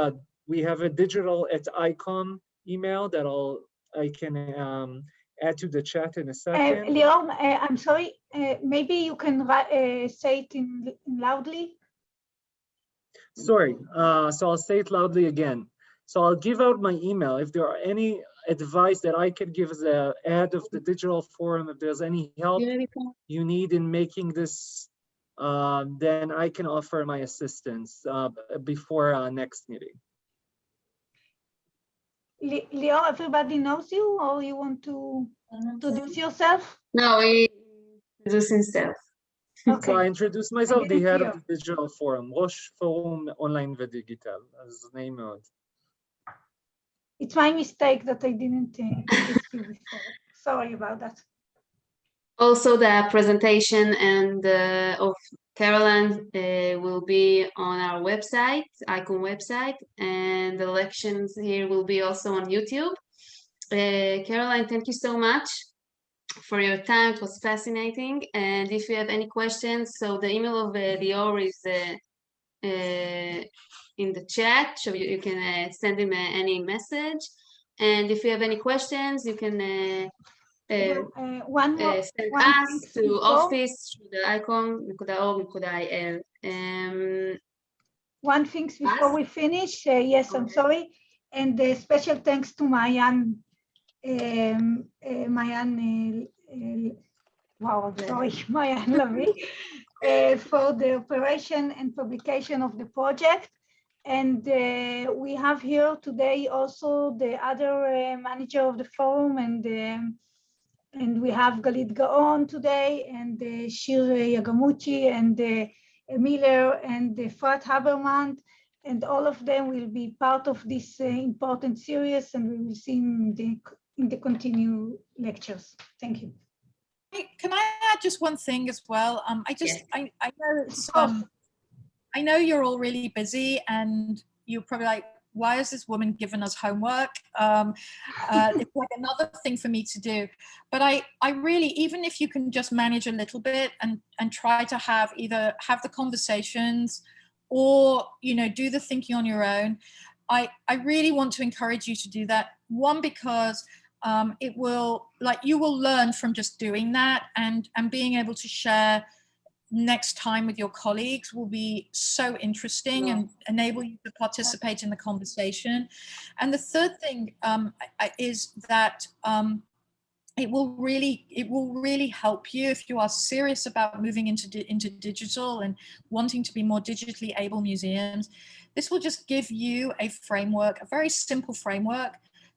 we have a digital@icom email that I can add to the chat in a second. Lior, I'm sorry, maybe you can say it in loudly. Sorry, so I'll say it loudly again. So I'll give out my email. If there are any advice that I could give as the head of the digital forum, if there's any help you need in making this, then I can offer my assistance before next meeting. Leo, everybody knows you, or you want to introduce yourself? No, he introduced himself. Okay. So I introduce myself, the head of the digital forum, ראש פורום אונליין ודיגיטל, אז נעים מאוד. It's my mistake that I didn't introduce you before. Sorry about that. Also, the presentation and of Caroline will be on our website, Icon website, and the lections here will be also on YouTube. Caroline, thank you so much for your time. It was fascinating. And if you have any questions, so the email of Lior is in the chat, so you can send him any message. And if you have any questions, you can send us to office through the icon.org.il. One thing before we finish, yes, I'm sorry, and special thanks to Mayan. Mayan Lavi, for the operation and publication of the project. And we have here today also the other manager of the forum, and we have Galit Gaon today, and Shir Yagamuchi, and Miller, and Frat Haberman, and all of them will be part of this important series, and we will see in the continued lectures. Thank you. Can I add just one thing as well? I know you're all really busy, and you're probably like, why is this woman giving us homework? It's like another thing for me to do. But I really, even if you can just manage a little bit and try to either have the conversations or, do the thinking on your own, I really want to encourage you to do that. One, because you will learn from just doing that, and being able to share next time with your colleagues will be so interesting and enable you to participate in the conversation. And the third thing is that it will really help you if you are serious about moving into digital and wanting to be more digitally able museums. This will just give you a framework, a very simple framework,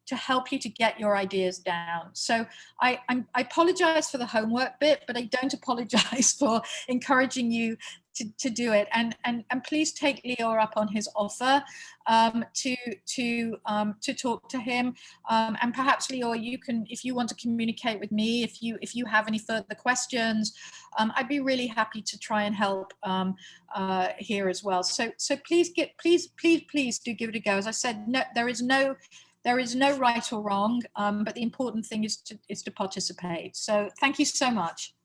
to help you to get your ideas down. So I apologize for the homework bit, but I don't apologize for encouraging you to do it. And please take Lior up on his offer to talk to him. And perhaps, Lior, you can, if you want to communicate with me, if you have any further questions, I'd be really happy to try and help here as well. So please do give it a go. As I said, no, there is no right or wrong, but the important thing is to participate. So thank you so much.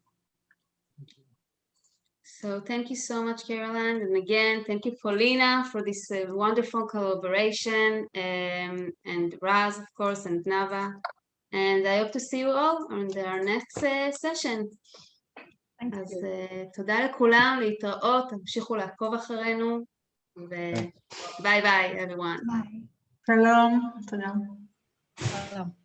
So thank you so much, Caroline. And again, thank you, Paulina, for this wonderful collaboration, and Raz, of course, and Nava. And I hope to see you all on our next session. אז תודה לכולם, להתראות, תמשיכו לעקוב אחרינו, וביי ביי, everyone. Bye. Shalom. Shalom. Shalom.